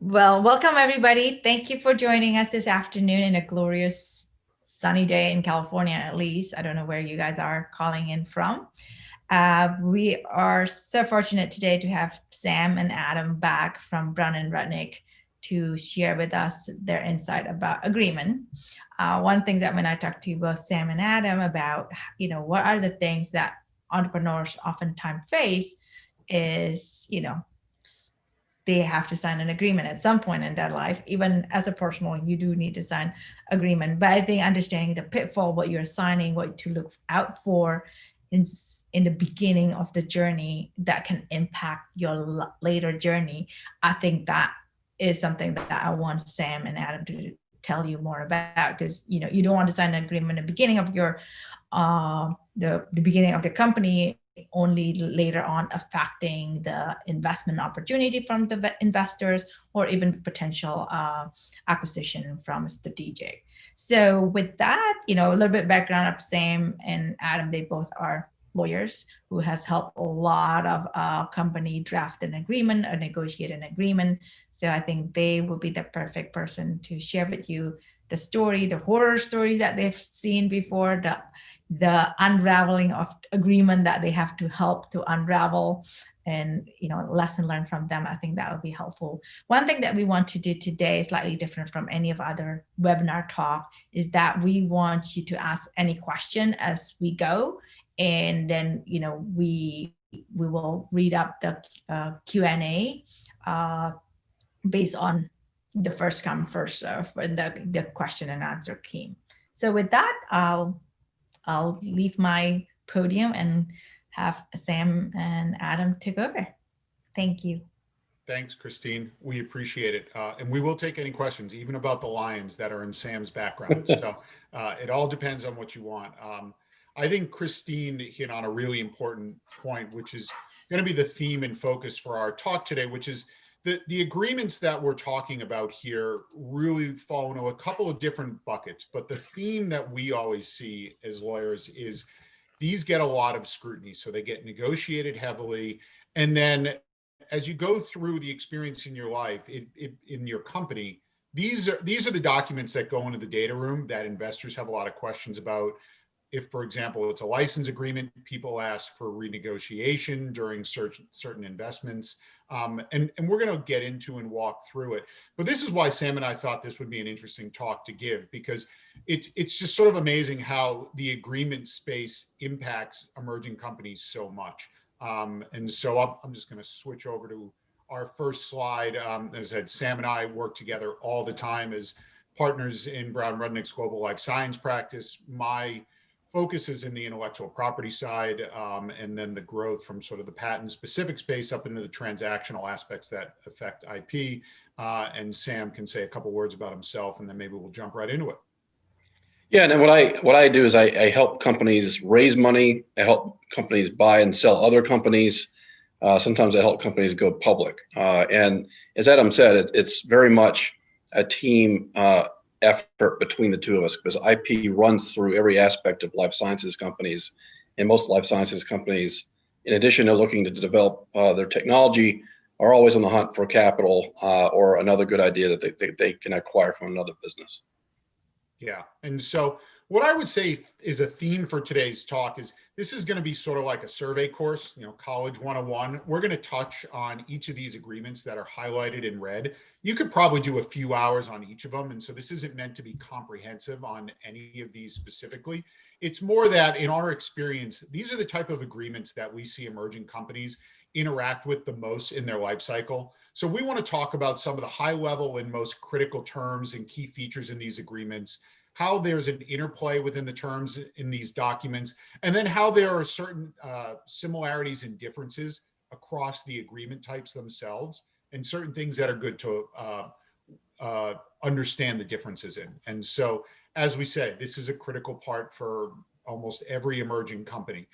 Well, welcome everybody. Thank you for joining us this afternoon in a glorious sunny day in California, at least. I don't know where you guys are calling in from. We are so fortunate today to have Sam and Adam back from Brown and Rudnick to share with us their insight about agreement. One thing that when I talked to both Sam and Adam about, what are the things that entrepreneurs oftentimes face is, they have to sign an agreement at some point in their life. Even as a personal, you do need to sign agreement. But I think understanding the pitfall, what you're signing, what to look out for in the beginning of the journey that can impact your later journey, I think that is something that I want Sam and Adam to tell you more about, because you don't want to sign an agreement at the beginning of your the beginning of the company, only later on affecting the investment opportunity from the investors, or even potential acquisition from a strategic. So with that, a little bit background of Sam and Adam, they both are lawyers who has helped a lot of company draft an agreement or negotiate an agreement. So I think they will be the perfect person to share with you the story, the horror stories that they've seen before, the unraveling of agreement that they have to help to unravel, and lesson learned from them. I think that would be helpful. One thing that we want to do today is slightly different from any of other webinar talk, is that we want you to ask any question as we go, and then we will read up the Q&A based on the first come first serve when the question and answer came. So with that, I'll leave my podium and have Sam and Adam take over. Thank you. Thanks, Christine. We appreciate it. And we will take any questions, even about the lions that are in Sam's background. So it all depends on what you want. I think Christine hit on a really important point, which is going to be the theme and focus for our talk today, which is the agreements that we're talking about here really fall into a couple of different buckets. But the theme that we always see as lawyers is these get a lot of scrutiny. So they get negotiated heavily. And then as you go through the experience in your life, in your company, these are the documents that go into the data room that investors have a lot of questions about. If, for example, it's a license agreement, people ask for renegotiation during certain investments. And we're going to get into and walk through it. But this is why Sam and I thought this would be an interesting talk to give, because it's just sort of amazing how the agreement space impacts emerging companies so much. And so I'm just going to switch over to our first slide. As I said, Sam and I work together all the time as partners in Brown Rudnick's global life science practice. My focus is in the intellectual property side, and then the growth from sort of the patent specific space up into the transactional aspects that affect IP. And Sam can say a couple words about himself, and then maybe we'll jump right into it. Yeah, and what I do is I help companies raise money. I help companies buy and sell other companies. Sometimes I help companies go public. And as Adam said, it's very much a team effort between the two of us, because IP runs through every aspect of life sciences companies, and most life sciences companies, in addition to looking to develop their technology, are always on the hunt for capital or another good idea that they can acquire from another business. Yeah. And so what I would say is a theme for today's talk is this is going to be sort of like a survey course, college 101. We're going to touch on each of these agreements that are highlighted in red. You could probably do a few hours on each of them. And so this isn't meant to be comprehensive on any of these specifically. It's more that in our experience, these are the type of agreements that we see emerging companies interact with the most in their life cycle. So we want to talk about some of the high level and most critical terms and key features in these agreements, how there's an interplay within the terms in these documents, and then how there are certain similarities and differences across the agreement types themselves, and certain things that are good to understand the differences in. And so, as we say, this is a critical part for almost every emerging company.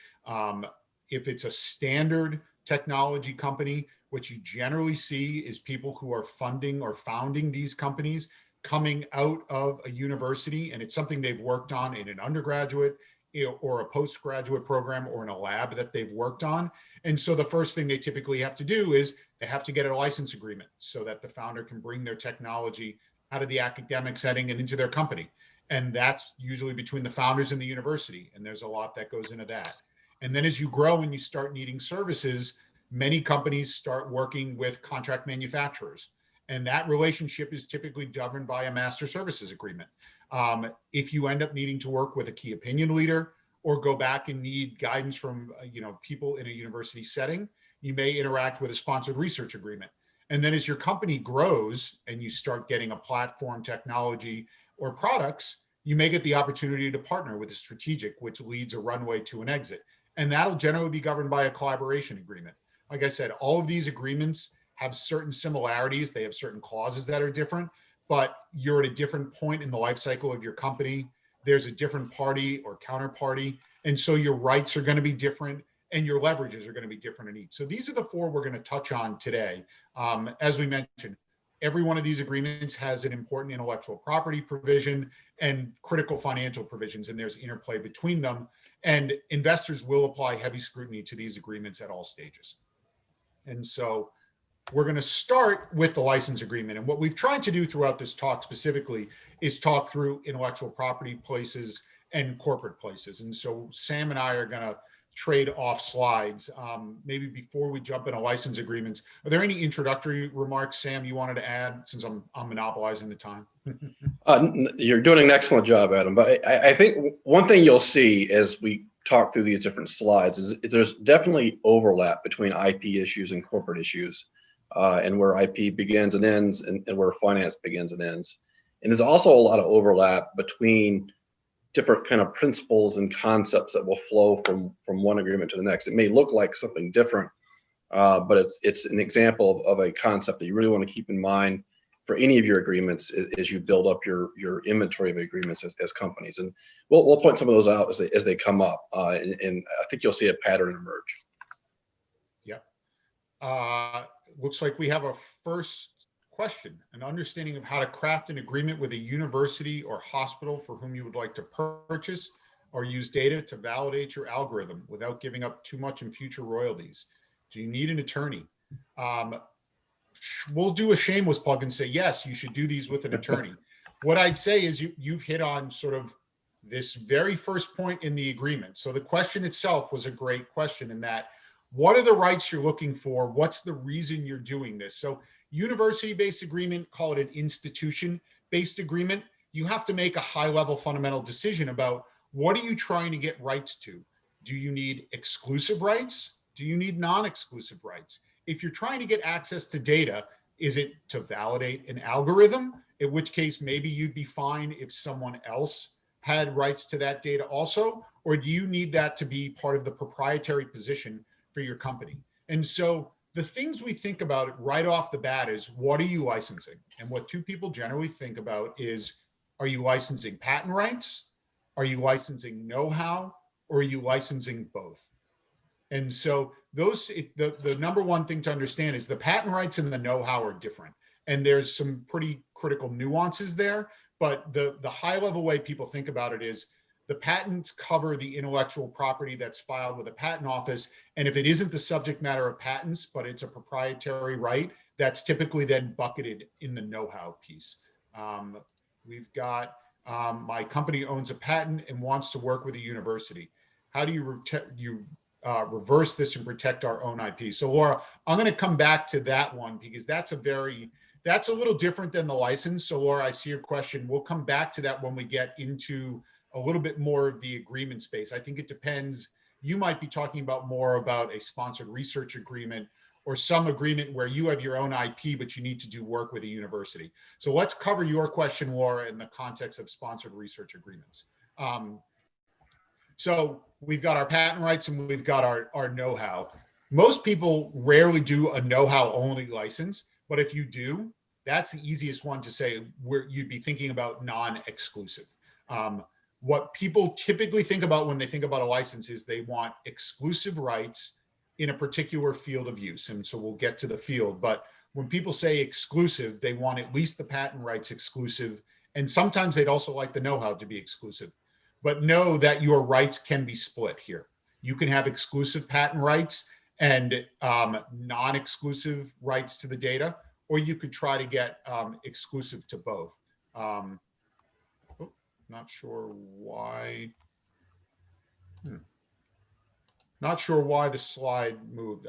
If it's a standard technology company, what you generally see is people who are funding or founding these companies coming out of a university, and it's something they've worked on in an undergraduate or a postgraduate program or in a lab that they've worked on. And so the first thing they typically have to do is They have to get a license agreement so that the founder can bring their technology out of the academic setting and into their company. And that's usually between the founders and the university. And there's a lot that goes into that. And then as you grow and you start needing services, many companies start working with contract manufacturers. And that relationship is typically governed by a master services agreement. If you end up needing to work with a key opinion leader or go back and need guidance from people in a university setting, you may interact with a sponsored research agreement. And then as your company grows and you start getting a platform, technology, or products, you may get the opportunity to partner with a strategic, which leads a runway to an exit. And that'll generally be governed by a collaboration agreement. Like I said, all of these agreements have certain similarities. They have certain clauses that are different, but you're at a different point in the life cycle of your company. There's a different party or counterparty. And so your rights are going to be different and your leverages are going to be different in each. So these are the four we're going to touch on today. As we mentioned, every one of these agreements has an important intellectual property provision and critical financial provisions, and there's interplay between them. And investors will apply heavy scrutiny to these agreements at all stages. And so we're going to start with the license agreement. And what we've tried to do throughout this talk specifically is talk through intellectual property places and corporate places. And so Sam and I are going to trade off slides. Maybe before we jump into license agreements, are there any introductory remarks, Sam, you wanted to add, since I'm monopolizing the time? You're doing an excellent job, Adam. But I think one thing you'll see as we talk through these different slides is there's definitely overlap between IP issues and corporate issues, and where IP begins and ends, and where finance begins and ends. And there's also a lot of overlap between different kind of principles and concepts that will flow from one agreement to the next. It may look like something different, but it's an example of a concept that you really want to keep in mind for any of your agreements as you build up your inventory of agreements as companies. And we'll point some of those out as they come up, and I think you'll see a pattern emerge. Yeah. Looks like we have a first question: an understanding of how to craft an agreement with a university or hospital for whom you would like to purchase or use data to validate your algorithm without giving up too much in future royalties. Do you need an attorney? We'll do a shameless plug and say, yes, you should do these with an attorney. What I'd say is you've hit on sort of this very first point in the agreement. So the question itself was a great question in that, what are the rights you're looking for? What's the reason you're doing this? So university-based agreement, call it an institution-based agreement. You have to make a high-level fundamental decision about what are you trying to get rights to? Do you need exclusive rights? Do you need non-exclusive rights? If you're trying to get access to data, is it to validate an algorithm? In which case, maybe you'd be fine if someone else had rights to that data also, or do you need that to be part of the proprietary position for your company? And so the things we think about right off the bat is, what are you licensing? And what two people generally think about is, are you licensing patent rights? Are you licensing know-how? Or are you licensing both? And so the number one thing to understand is the patent rights and the know-how are different. And there's some pretty critical nuances there, but the high level way people think about it is, the patents cover the intellectual property that's filed with a patent office. And if it isn't the subject matter of patents, but it's a proprietary right, that's typically then bucketed in the know-how piece. We've got, my company owns a patent and wants to work with a university. How do you reverse this and protect our own IP? So Laura, I'm going to come back to that one because that's a little different than the license. So Laura, I see your question. We'll come back to that when we get into a little bit more of the agreement space. I think it depends. You might be talking about more about a sponsored research agreement or some agreement where you have your own IP, but you need to do work with a university. So let's cover your question, Laura, in the context of sponsored research agreements. So we've got our patent rights and we've got our know-how. Most people rarely do a know-how only license, but if you do, that's the easiest one to say, where you'd be thinking about non-exclusive. What people typically think about when they think about a license is they want exclusive rights in a particular field of use. And so we'll get to the field, but when people say exclusive, they want at least the patent rights exclusive. And sometimes they'd also like the know-how to be exclusive, but know that your rights can be split here. You can have exclusive patent rights and non-exclusive rights to the data, or you could try to get exclusive to both. Not sure why. Not sure why the slide moved.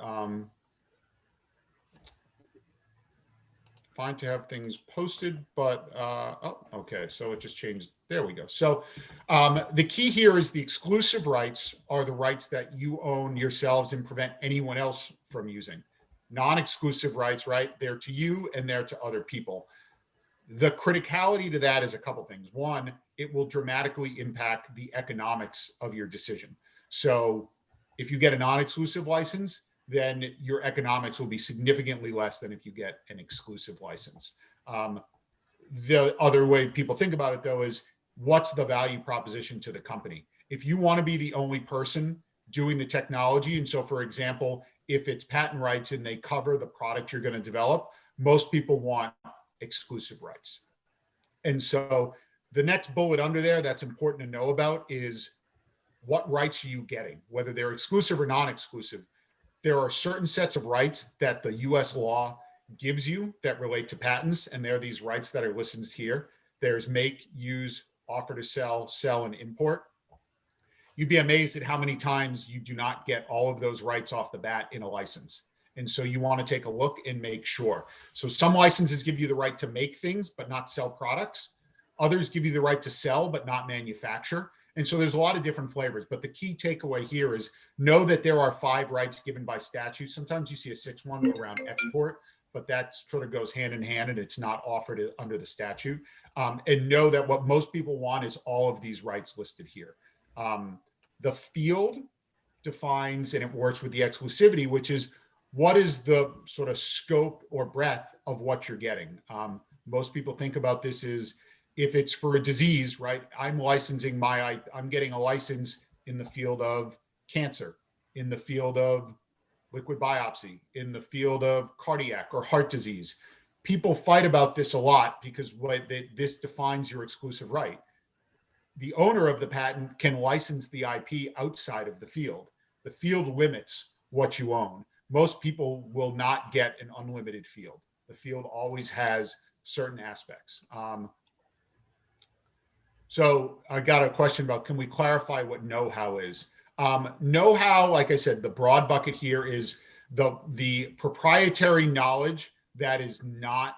Fine to have things posted, but oh, okay. So it just changed. There we go. So the key here is the exclusive rights are the rights that you own yourselves and prevent anyone else from using. Non-exclusive rights, right? They're to you and they're to other people. The criticality to that is a couple things. One, it will dramatically impact the economics of your decision. So if you get a non-exclusive license, then your economics will be significantly less than if you get an exclusive license. The other way people think about it, though, is what's the value proposition to the company? If you want to be the only person doing the technology, and so, for example, if it's patent rights and they cover the product you're going to develop, most people want exclusive rights. And so the next bullet under there that's important to know about is what rights are you getting, whether they're exclusive or non-exclusive. There are certain sets of rights that the US law gives you that relate to patents, and there are these rights that are listed here. There's make, use, offer to sell, sell, and import. You'd be amazed at how many times you do not get all of those rights off the bat in a license. And so you want to take a look and make sure. So some licenses give you the right to make things, but not sell products. Others give you the right to sell, but not manufacture. And so there's a lot of different flavors, but the key takeaway here is know that there are 5 rights given by statute. Sometimes you see a 6th one around export, but that sort of goes hand in hand and it's not offered under the statute. And know that what most people want is all of these rights listed here. The field defines, and it works with the exclusivity, which is what is the sort of scope or breadth of what you're getting. Most people think about this as if it's for a disease, right? I'm getting a license in the field of cancer, in the field of liquid biopsy, in the field of cardiac or heart disease. People fight about this a lot because this defines your exclusive right. The owner of the patent can license the IP outside of the field. The field limits what you own. Most people will not get an unlimited field. The field always has certain aspects. So I got a question about, can we clarify what know-how is? Know-how, like I said, the broad bucket here is the proprietary knowledge that is not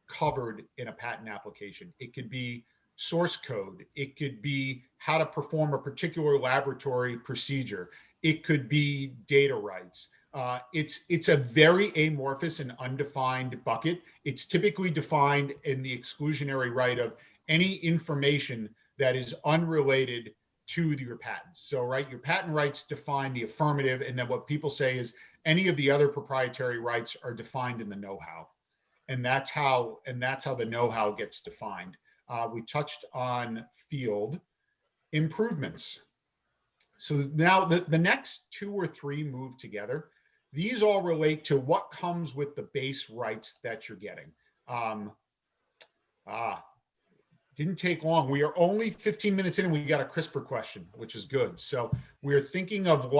covered in a patent application. It could be source code. It could be how to perform a particular laboratory procedure. It could be data rights. It's a very amorphous and undefined bucket. It's typically defined in the exclusionary right of any information that is unrelated to your patents. So, right, your patent rights define the affirmative, and then what people say is any of the other proprietary rights are defined in the know-how, and that's how the know-how gets defined. We touched on field improvements. So now the next 2 or 3 move together. These all relate to what comes with the base rights that you're getting. Didn't take long. We are only 15 minutes in and we got a CRISPR question, which is good. So we're thinking of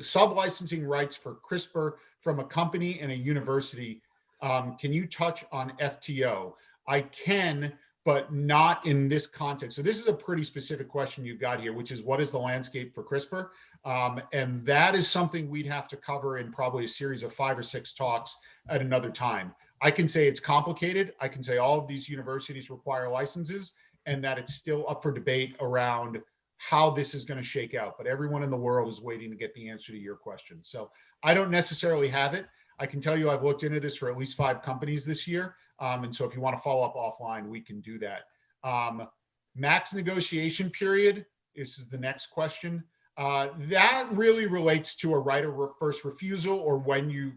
sub-licensing rights for CRISPR from a company and a university. Can you touch on FTO? I can, but not in this context. So this is a pretty specific question you've got here, which is what is the landscape for CRISPR? And that is something we'd have to cover in probably a series of 5 or 6 talks at another time. I can say it's complicated. I can say all of these universities require licenses and that it's still up for debate around how this is going to shake out. But everyone in the world is waiting to get the answer to your question. So I don't necessarily have it. I can tell you I've looked into this for at least 5 companies this year. And so if you want to follow up offline, we can do that. Max negotiation period, this is the next question. That really relates to a right of first refusal, or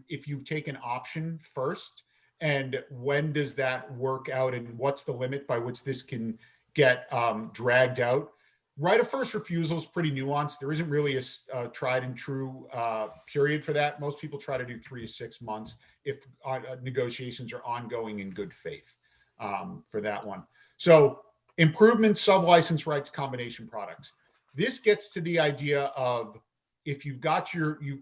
if you take an option first, and when does that work out and what's the limit by which this can get dragged out. Right of first refusal is pretty nuanced. There isn't really a tried and true period for that. Most people try to do 3 to 6 months if negotiations are ongoing in good faith for that one. So improvement, sub-license rights, combination products. This gets to the idea of if you've got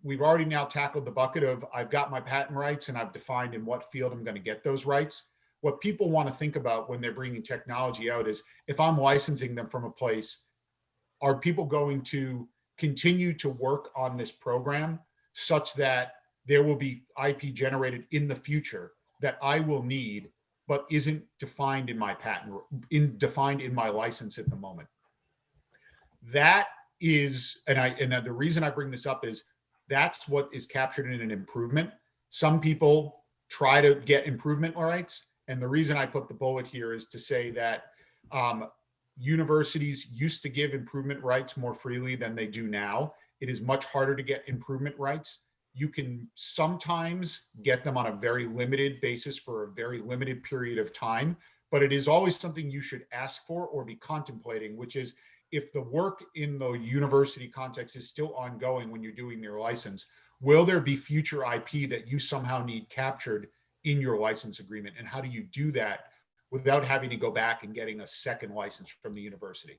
we've already now tackled the bucket of I've got my patent rights and I've defined in what field I'm going to get those rights. What people want to think about when they're bringing technology out is if I'm licensing them from a place, are people going to continue to work on this program such that there will be IP generated in the future that I will need, but isn't defined in my patent, defined in my license at the moment? That is, and the reason I bring this up is that's what is captured in an improvement. Some people try to get improvement rights. And the reason I put the bullet here is to say that universities used to give improvement rights more freely than they do now. It is much harder to get improvement rights. You can sometimes get them on a very limited basis for a very limited period of time, but it is always something you should ask for or be contemplating, which is if the work in the university context is still ongoing when you're doing your license, will there be future IP that you somehow need captured in your license agreement? And how do you do that without having to go back and getting a second license from the university?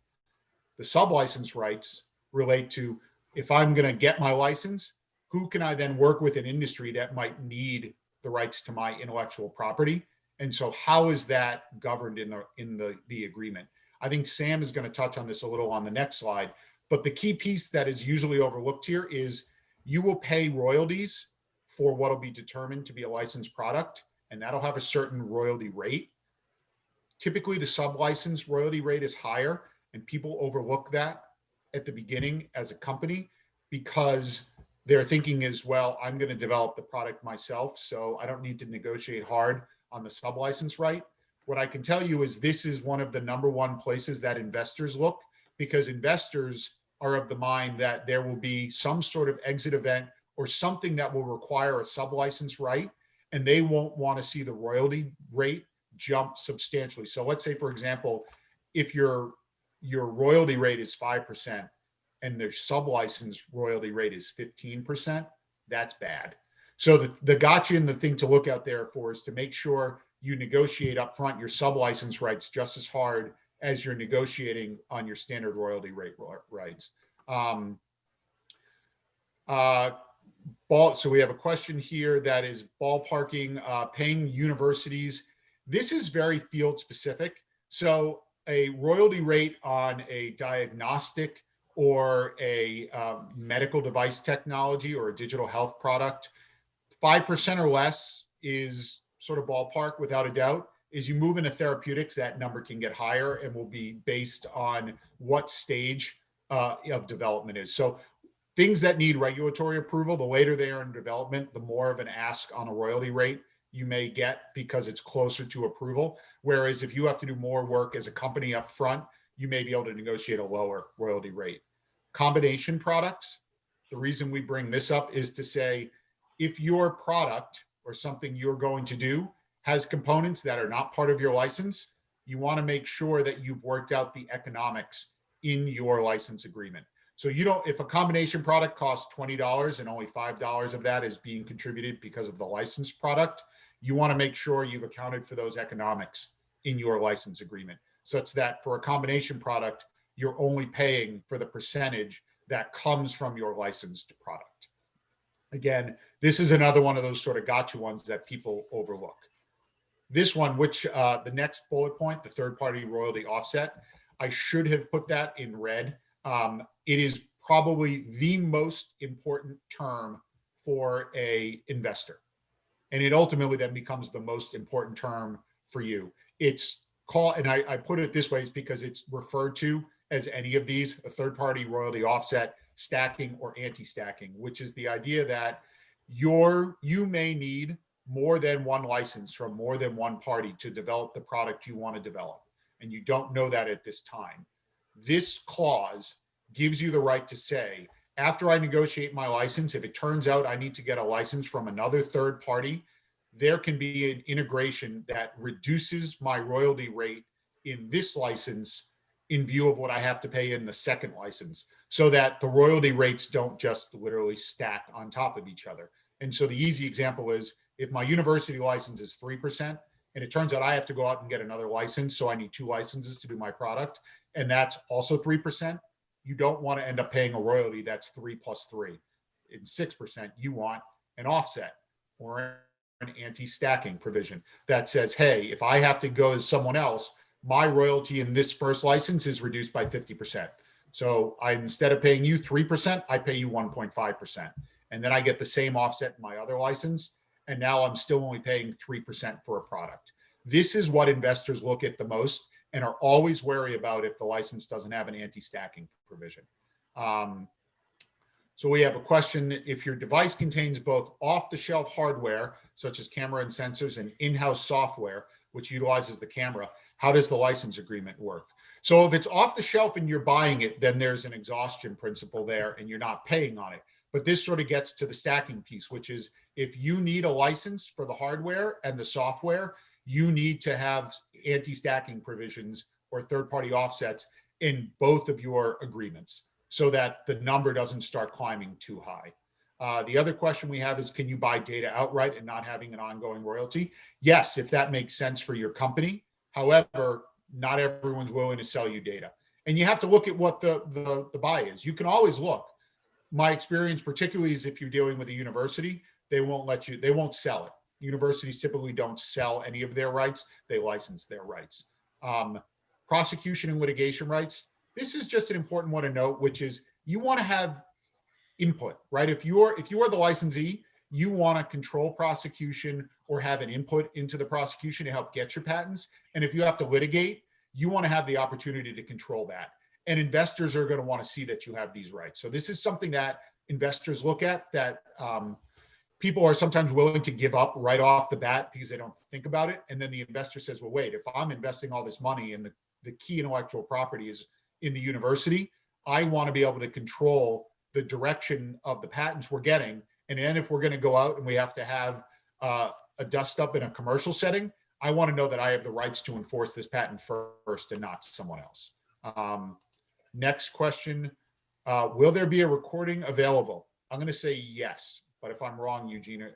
The sub-license rights relate to if I'm going to get my license, who can I then work with in industry that might need the rights to my intellectual property? And so how is that governed in the agreement? I think Sam is going to touch on this a little on the next slide, but the key piece that is usually overlooked here is you will pay royalties for what will be determined to be a licensed product, and that'll have a certain royalty rate. Typically, the sub-license royalty rate is higher, and people overlook that at the beginning as a company because their thinking is, well, I'm going to develop the product myself, so I don't need to negotiate hard on the sub-license right. What I can tell you is this is one of the number one places that investors look, because investors are of the mind that there will be some sort of exit event or something that will require a sub-license right, and they won't want to see the royalty rate jump substantially. So let's say, for example, if your royalty rate is 5% and their sub-license royalty rate is 15%, that's bad. So the gotcha and the thing to look out there for is to make sure you negotiate up front your sub-license rights just as hard as you're negotiating on your standard royalty rate rights. So we have a question here that is ballparking, paying universities. This is very field specific. So a royalty rate on a diagnostic or a medical device technology or a digital health product, 5% or less is sort of ballpark without a doubt. As you move into therapeutics, that number can get higher and will be based on what stage of development is. So things that need regulatory approval, the later they are in development, the more of an ask on a royalty rate you may get because it's closer to approval. Whereas if you have to do more work as a company up front, you may be able to negotiate a lower royalty rate. Combination products, the reason we bring this up is to say, if your product or something you're going to do has components that are not part of your license, you want to make sure that you've worked out the economics in your license agreement. So if a combination product costs $20 and only $5 of that is being contributed because of the licensed product, you want to make sure you've accounted for those economics in your license agreement, such that for a combination product, you're only paying for the percentage that comes from your licensed product. Again, this is another one of those sort of gotcha ones that people overlook. This one, which the next bullet point, the third-party royalty offset, I should have put that in red. It is probably the most important term for an investor. And it ultimately then becomes the most important term for you. It's called, and I put it this way, is because it's referred to as any of these, a third-party royalty offset, stacking, or anti-stacking, which is the idea that you may need more than one license from more than one party to develop the product you want to develop, and you don't know that at this time. This clause gives you the right to say, after I negotiate my license, if it turns out I need to get a license from another third party, there can be an integration that reduces my royalty rate in this license in view of what I have to pay in the second license, so that the royalty rates don't just literally stack on top of each other. And so the easy example is if my university license is 3%, and it turns out I have to go out and get another license, so I need 2 licenses to do my product, and that's also 3%, you don't want to end up paying a royalty that's 3 plus 3 in 6%. You want an offset or an anti-stacking provision that says, hey, if I have to go as someone else, my royalty in this first license is reduced by 50%. So instead of paying you 3%, I pay you 1.5%. And then I get the same offset in my other license. And now I'm still only paying 3% for a product. This is what investors look at the most and are always wary about if the license doesn't have an anti-stacking provision. So we have a question: if your device contains both off-the-shelf hardware, such as camera and sensors, and in-house software, which utilizes the camera, how does the license agreement work? So if it's off the shelf and you're buying it, then there's an exhaustion principle there and you're not paying on it. But this sort of gets to the stacking piece, which is if you need a license for the hardware and the software, you need to have anti-stacking provisions or third-party offsets in both of your agreements so that the number doesn't start climbing too high. The other question we have is, can you buy data outright and not having an ongoing royalty? Yes, if that makes sense for your company. However, not everyone's willing to sell you data. And you have to look at what the buy is. You can always look. My experience, particularly, is if you're dealing with a university, they won't sell it. Universities typically don't sell any of their rights. They license their rights. Prosecution and litigation rights. This is just an important one to note, which is you want to have input, right? If you are the licensee, you want to control prosecution or have an input into the prosecution to help get your patents. And if you have to litigate, you want to have the opportunity to control that. And investors are going to want to see that you have these rights. So this is something that investors look at, that people are sometimes willing to give up right off the bat because they don't think about it. And then the investor says, well, wait, if I'm investing all this money and the key intellectual property is in the university, I want to be able to control the direction of the patents we're getting. And then if we're going to go out and we have to have a dust up in a commercial setting, I want to know that I have the rights to enforce this patent first and not someone else. Next question, will there be a recording available? I'm going to say yes, but if I'm wrong, Eugene,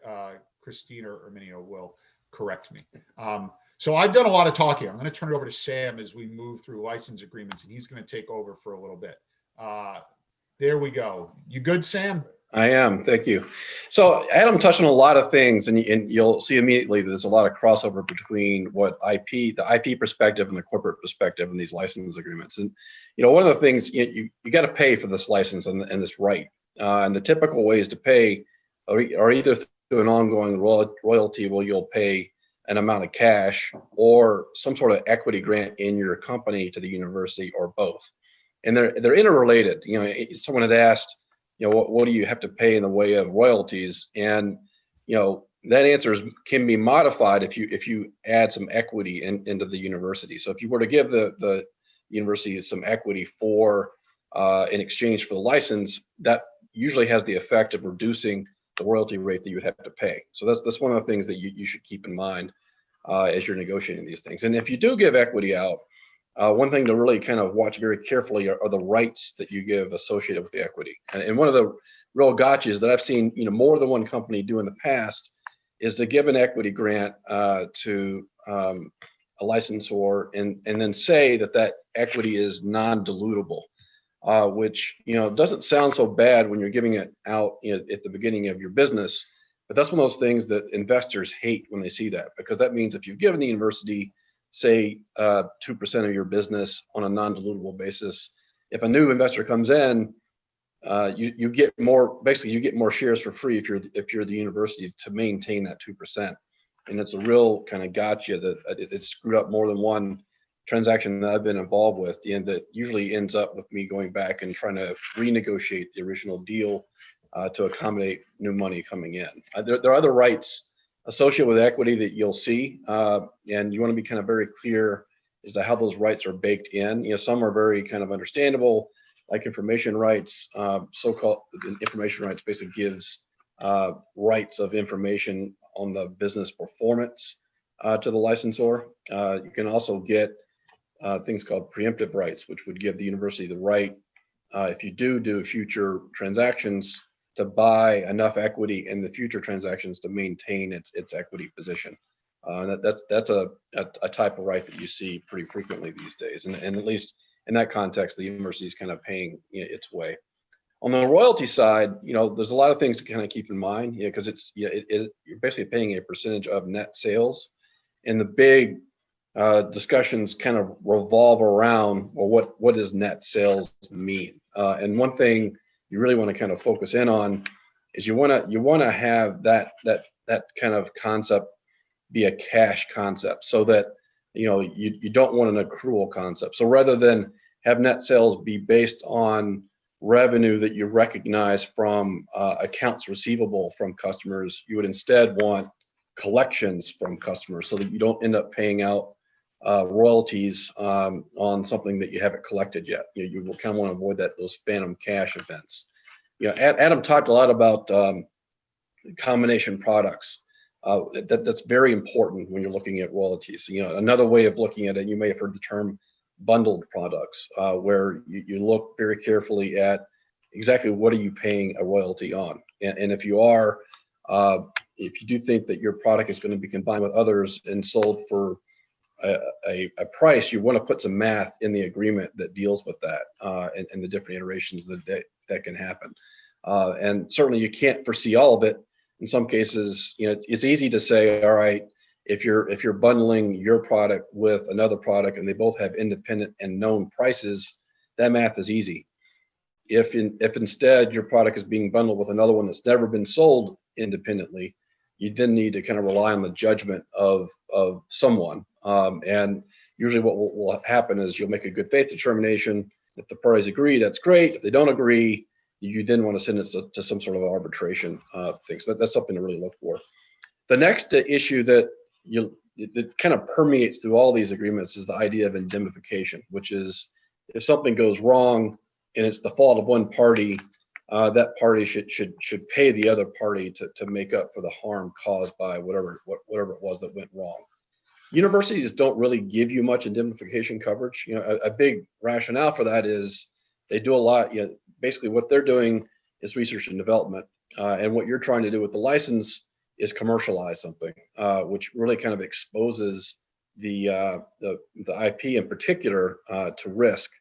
Christine or Erminio will correct me. So I've done a lot of talking. I'm going to turn it over to Sam as we move through license agreements, and he's going to take over for a little bit. There we go. You good, Sam? I am. Thank you. So Adam touched on a lot of things, and you'll see immediately there's a lot of crossover between what the IP perspective and the corporate perspective in these license agreements. And one of the things you got to pay for this license and this right. And the typical ways to pay are either through an ongoing royalty, where you'll pay an amount of cash, or some sort of equity grant in your company to the university, or both. And they're interrelated. Someone had asked, what do you have to pay in the way of royalties? And that answer can be modified if you add some equity into the university. So if you were to give the university some equity for in exchange for the license, that usually has the effect of reducing the royalty rate that you would have to pay. So that's one of the things that you should keep in mind as you're negotiating these things. And if you do give equity out, one thing to really kind of watch very carefully are the rights that you give associated with the equity. And one of the real gotchas that I've seen, more than one company do in the past, is to give an equity grant to a licensor and then say that equity is non-dilutable, which doesn't sound so bad when you're giving it out at the beginning of your business. But that's one of those things that investors hate when they see that, because that means if you've given the university, say 2% of your business on a non-dilutable basis, if a new investor comes in, you get more. Basically, you get more shares for free if you're the university to maintain that 2%. And it's a real kind of gotcha that it's screwed up more than one transaction that I've been involved with, and that usually ends up with me going back and trying to renegotiate the original deal to accommodate new money coming in. There are other rights associated with equity that you'll see, and you want to be kind of very clear as to how those rights are baked in. Some are very kind of understandable, like information rights. So-called information rights basically gives rights of information on the business performance to the licensor. You can also get things called preemptive rights, which would give the university the right, if you do future transactions, to buy enough equity in the future transactions to maintain its equity position. That's a type of right that you see pretty frequently these days, and at least in that context, the university is kind of paying its way. On the royalty side, there's a lot of things to kind of keep in mind, because it's you're basically paying a percentage of net sales, and the big discussions kind of revolve around, well, what does net sales mean? And one thing you really want to kind of focus in on is you want to have that kind of concept be a cash concept, so that you don't want an accrual concept. So rather than have net sales be based on revenue that you recognize from accounts receivable from customers, you would instead want collections from customers, so that you don't end up paying out royalties on something that you haven't collected yet. You will kind of want to avoid those phantom cash events. Adam talked a lot about combination products. That's very important when you're looking at royalties. Another way of looking at it, you may have heard the term bundled products, where you look very carefully at exactly what are you paying a royalty on, and if you do think that your product is going to be combined with others and sold for a price, you want to put some math in the agreement that deals with that, and the different iterations that can happen. And certainly you can't foresee all of it. In some cases, it's easy to say, all right, if you're bundling your product with another product and they both have independent and known prices, that math is easy. If instead your product is being bundled with another one that's never been sold independently, you then need to kind of rely on the judgment of someone. And usually what will happen is you'll make a good faith determination. If the parties agree, that's great. If they don't agree, you then want to send it to some sort of arbitration thing. So that's something to really look for. The next issue that kind of permeates through all these agreements is the idea of indemnification, which is if something goes wrong and it's the fault of one party, that party should pay the other party to make up for the harm caused by whatever it was that went wrong. Universities don't really give you much indemnification coverage. A big rationale for that is they do a lot. Basically what they're doing is research and development, and what you're trying to do with the license is commercialize something, which really kind of exposes the IP in particular to risk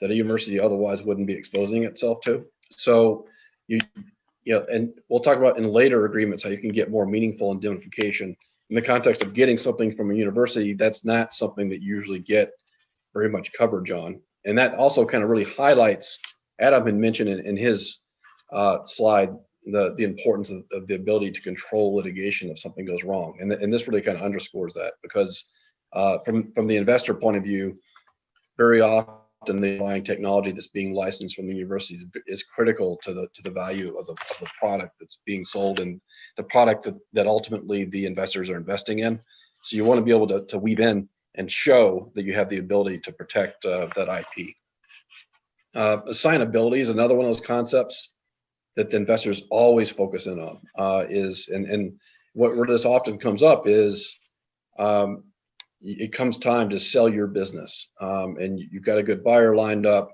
that a university otherwise wouldn't be exposing itself to. So and we'll talk about in later agreements how you can get more meaningful indemnification in the context of getting something from a university. That's not something that you usually get very much coverage on. And that also kind of really highlights, Adam had mentioned in his slide, the importance of the ability to control litigation if something goes wrong. And this really kind of underscores that, because from the investor point of view, very often the underlying technology that's being licensed from the universities is critical to the value of the product that's being sold and the product that ultimately the investors are investing in. So you want to be able to weave in and show that you have the ability to protect that IP. Assignability is another one of those concepts that the investors always focus in on. And where this often comes up is it comes time to sell your business, and you've got a good buyer lined up,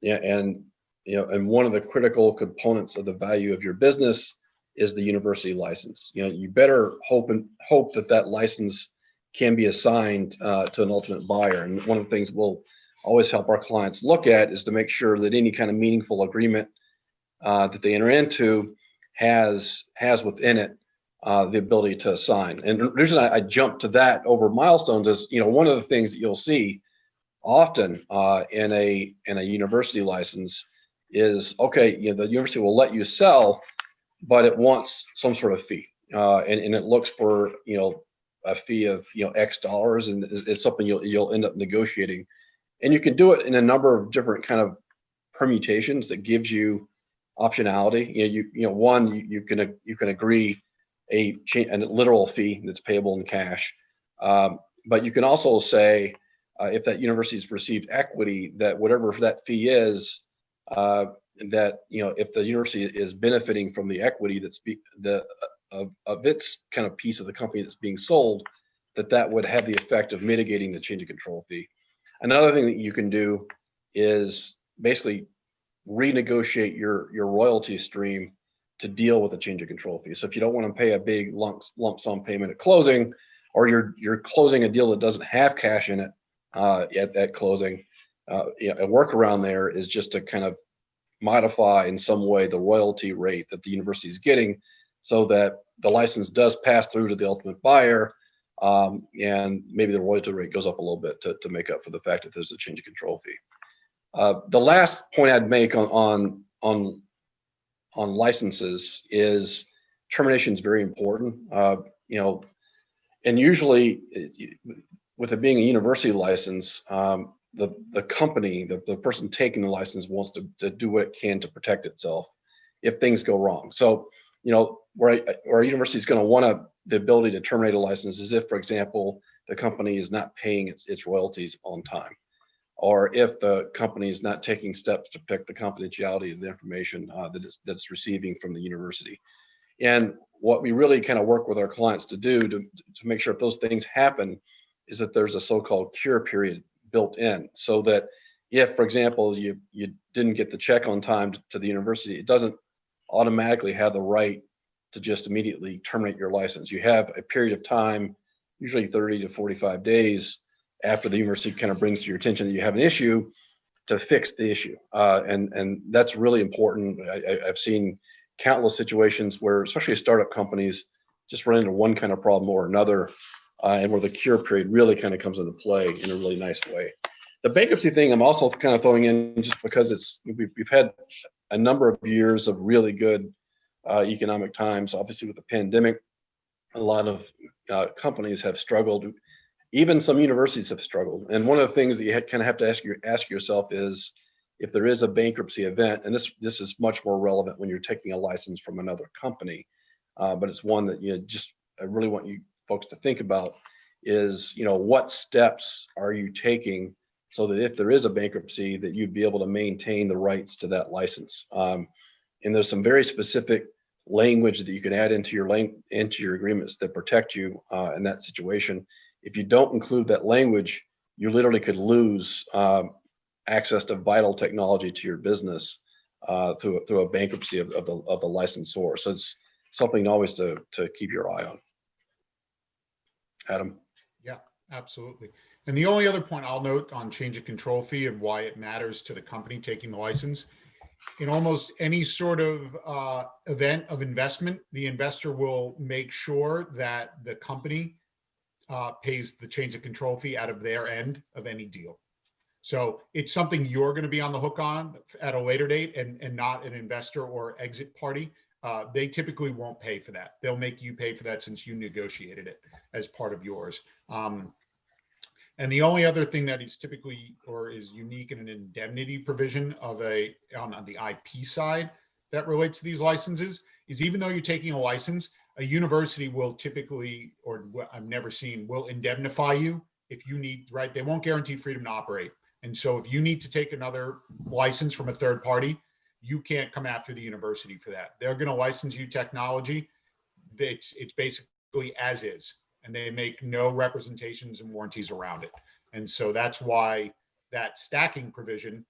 and one of the critical components of the value of your business is the university license. You better hope that license can be assigned to an ultimate buyer. And one of the things we'll always help our clients look at is to make sure that any kind of meaningful agreement that they enter into has within it the ability to assign. And the reason I jump to that over milestones is, one of the things that you'll see often in a university license is, okay, the university will let you sell, but it wants some sort of fee, and it looks for a fee of X dollars, and it's something you'll end up negotiating. And you can do it in a number of different kind of permutations that gives you optionality. You can agree a literal fee that's payable in cash, but you can also say if that university has received equity, that whatever that fee is, that if the university is benefiting from the equity that's of its kind of piece of the company that's being sold, that would have the effect of mitigating the change of control fee. Another thing that you can do is basically renegotiate your royalty stream to deal with the change of control fee. So if you don't want to pay a big lump sum payment at closing, or you're closing a deal that doesn't have cash in it at closing, a workaround there is just to kind of modify in some way the royalty rate that the university is getting, so that the license does pass through to the ultimate buyer, and maybe the royalty rate goes up a little bit to make up for the fact that there's a change of control fee. The last point I'd make on licenses is termination is very important. And usually, with it being a university license, the company, the person taking the license wants to do what it can to protect itself if things go wrong. So, where a university is going to want the ability to terminate a license is if, for example, the company is not paying its royalties on time, or if the company is not taking steps to protect the confidentiality of the information that it's receiving from the university. And what we really kind of work with our clients to do to make sure if those things happen is that there's a so-called cure period built in, so that if, for example, you didn't get the check on time to the university, it doesn't automatically have the right to just immediately terminate your license. You have a period of time, usually 30 to 45 days after the university kind of brings to your attention that you have an issue, to fix the issue. And that's really important. I've seen countless situations where, especially startup companies, just run into one kind of problem or another, and where the cure period really kind of comes into play in a really nice way. The bankruptcy thing I'm also kind of throwing in just because we've had a number of years of really good economic times. Obviously, with the pandemic, a lot of companies have struggled. Even some universities have struggled. And one of the things that you kind of have to ask yourself is, if there is a bankruptcy event, and this is much more relevant when you're taking a license from another company, but it's one that I really want you folks to think about is, what steps are you taking so that if there is a bankruptcy, that you'd be able to maintain the rights to that license. And there's some very specific language that you can add into your agreements that protect you in that situation. If you don't include that language, you literally could lose access to vital technology to your business through a bankruptcy of the licensor. So it's something always to keep your eye on. Adam. Yeah, absolutely. And the only other point I'll note on change of control fee and why it matters to the company taking the license, in almost any sort of event of investment, the investor will make sure that the company pays the change of control fee out of their end of any deal. So it's something you're going to be on the hook on at a later date, and not an investor or exit party. They typically won't pay for that. They'll make you pay for that since you negotiated it as part of yours. And the only other thing that is typically or is unique in an indemnity provision on the IP side that relates to these licenses is, even though you're taking a license, a university will typically, or what I've never seen, will indemnify you if you need, right? They won't guarantee freedom to operate. And so if you need to take another license from a third party, you can't come after the university for that. They're going to license you technology. It's basically as is, and they make no representations and warranties around it. And so that's why that stacking provision,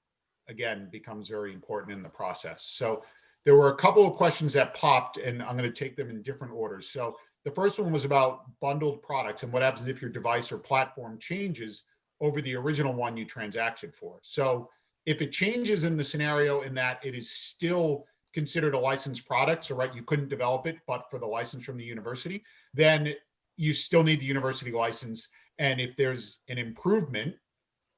again, becomes very important in the process. So there were a couple of questions that popped, and I'm going to take them in different orders. So the first one was about bundled products and what happens if your device or platform changes over the original one you transacted for. So if it changes in the scenario in that it is still considered a licensed product, so right, you couldn't develop it but for the license from the university, then you still need the university license. And if there's an improvement,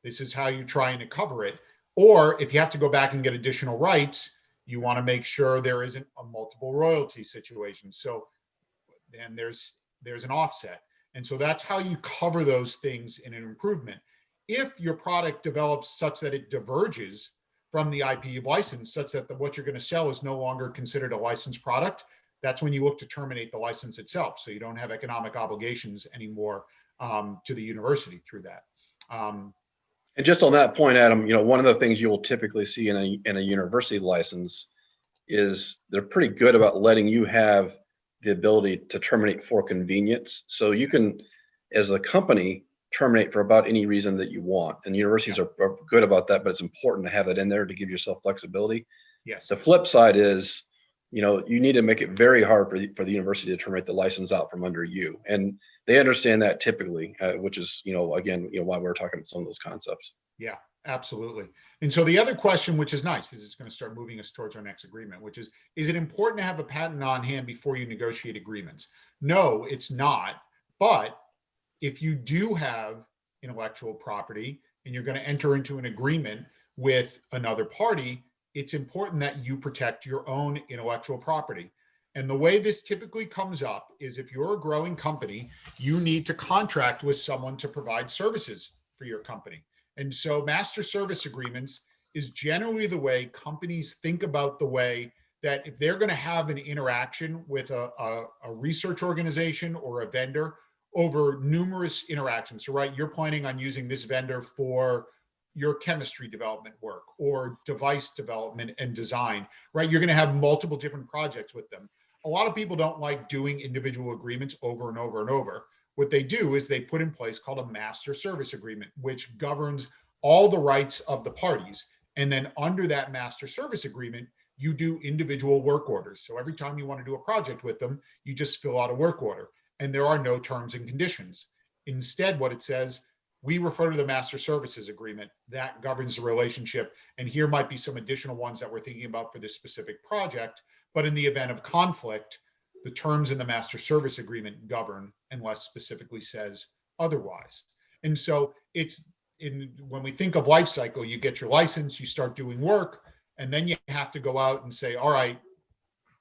this is how you're trying to cover it. Or if you have to go back and get additional rights, you want to make sure there isn't a multiple royalty situation. So then there's an offset. And so that's how you cover those things in an improvement. If your product develops such that it diverges from the IP you've licensed, such that what you're going to sell is no longer considered a licensed product, that's when you look to terminate the license itself. So you don't have economic obligations anymore to the university through that. And just on that point, Adam, one of the things you'll typically see in a university license is they're pretty good about letting you have the ability to terminate for convenience. So you can, as a company, terminate for about any reason that you want. And universities are good about that, but it's important to have that in there to give yourself flexibility. Yes. The flip side is, you need to make it very hard for the university to terminate the license out from under you. And they understand that typically, which is, again, why we're talking about some of those concepts. Yeah, Absolutely. And so the other question, which is nice because it's going to start moving us towards our next agreement, which is it important to have a patent on hand before you negotiate agreements? No, it's not. But if you do have intellectual property and you're going to enter into an agreement with another party, it's important that you protect your own intellectual property. And the way this typically comes up is if you're a growing company, you need to contract with someone to provide services for your company. And so master service agreements is generally the way companies think about the way that if they're going to have an interaction with a research organization or a vendor over numerous interactions. So, right, you're planning on using this vendor for your chemistry development work or device development and design, right? You're going to have multiple different projects with them. A lot of people don't like doing individual agreements over and over and over. What they do is they put in place called a master service agreement, which governs all the rights of the parties. And then under that master service agreement, you do individual work orders. So every time you want to do a project with them, you just fill out a work order. And there are no terms and conditions. Instead, what it says, we refer to the master services agreement that governs the relationship. And here might be some additional ones that we're thinking about for this specific project. But in the event of conflict, the terms in the master service agreement govern unless specifically says otherwise. And so when we think of life cycle, you get your license, you start doing work, and then you have to go out and say, all right,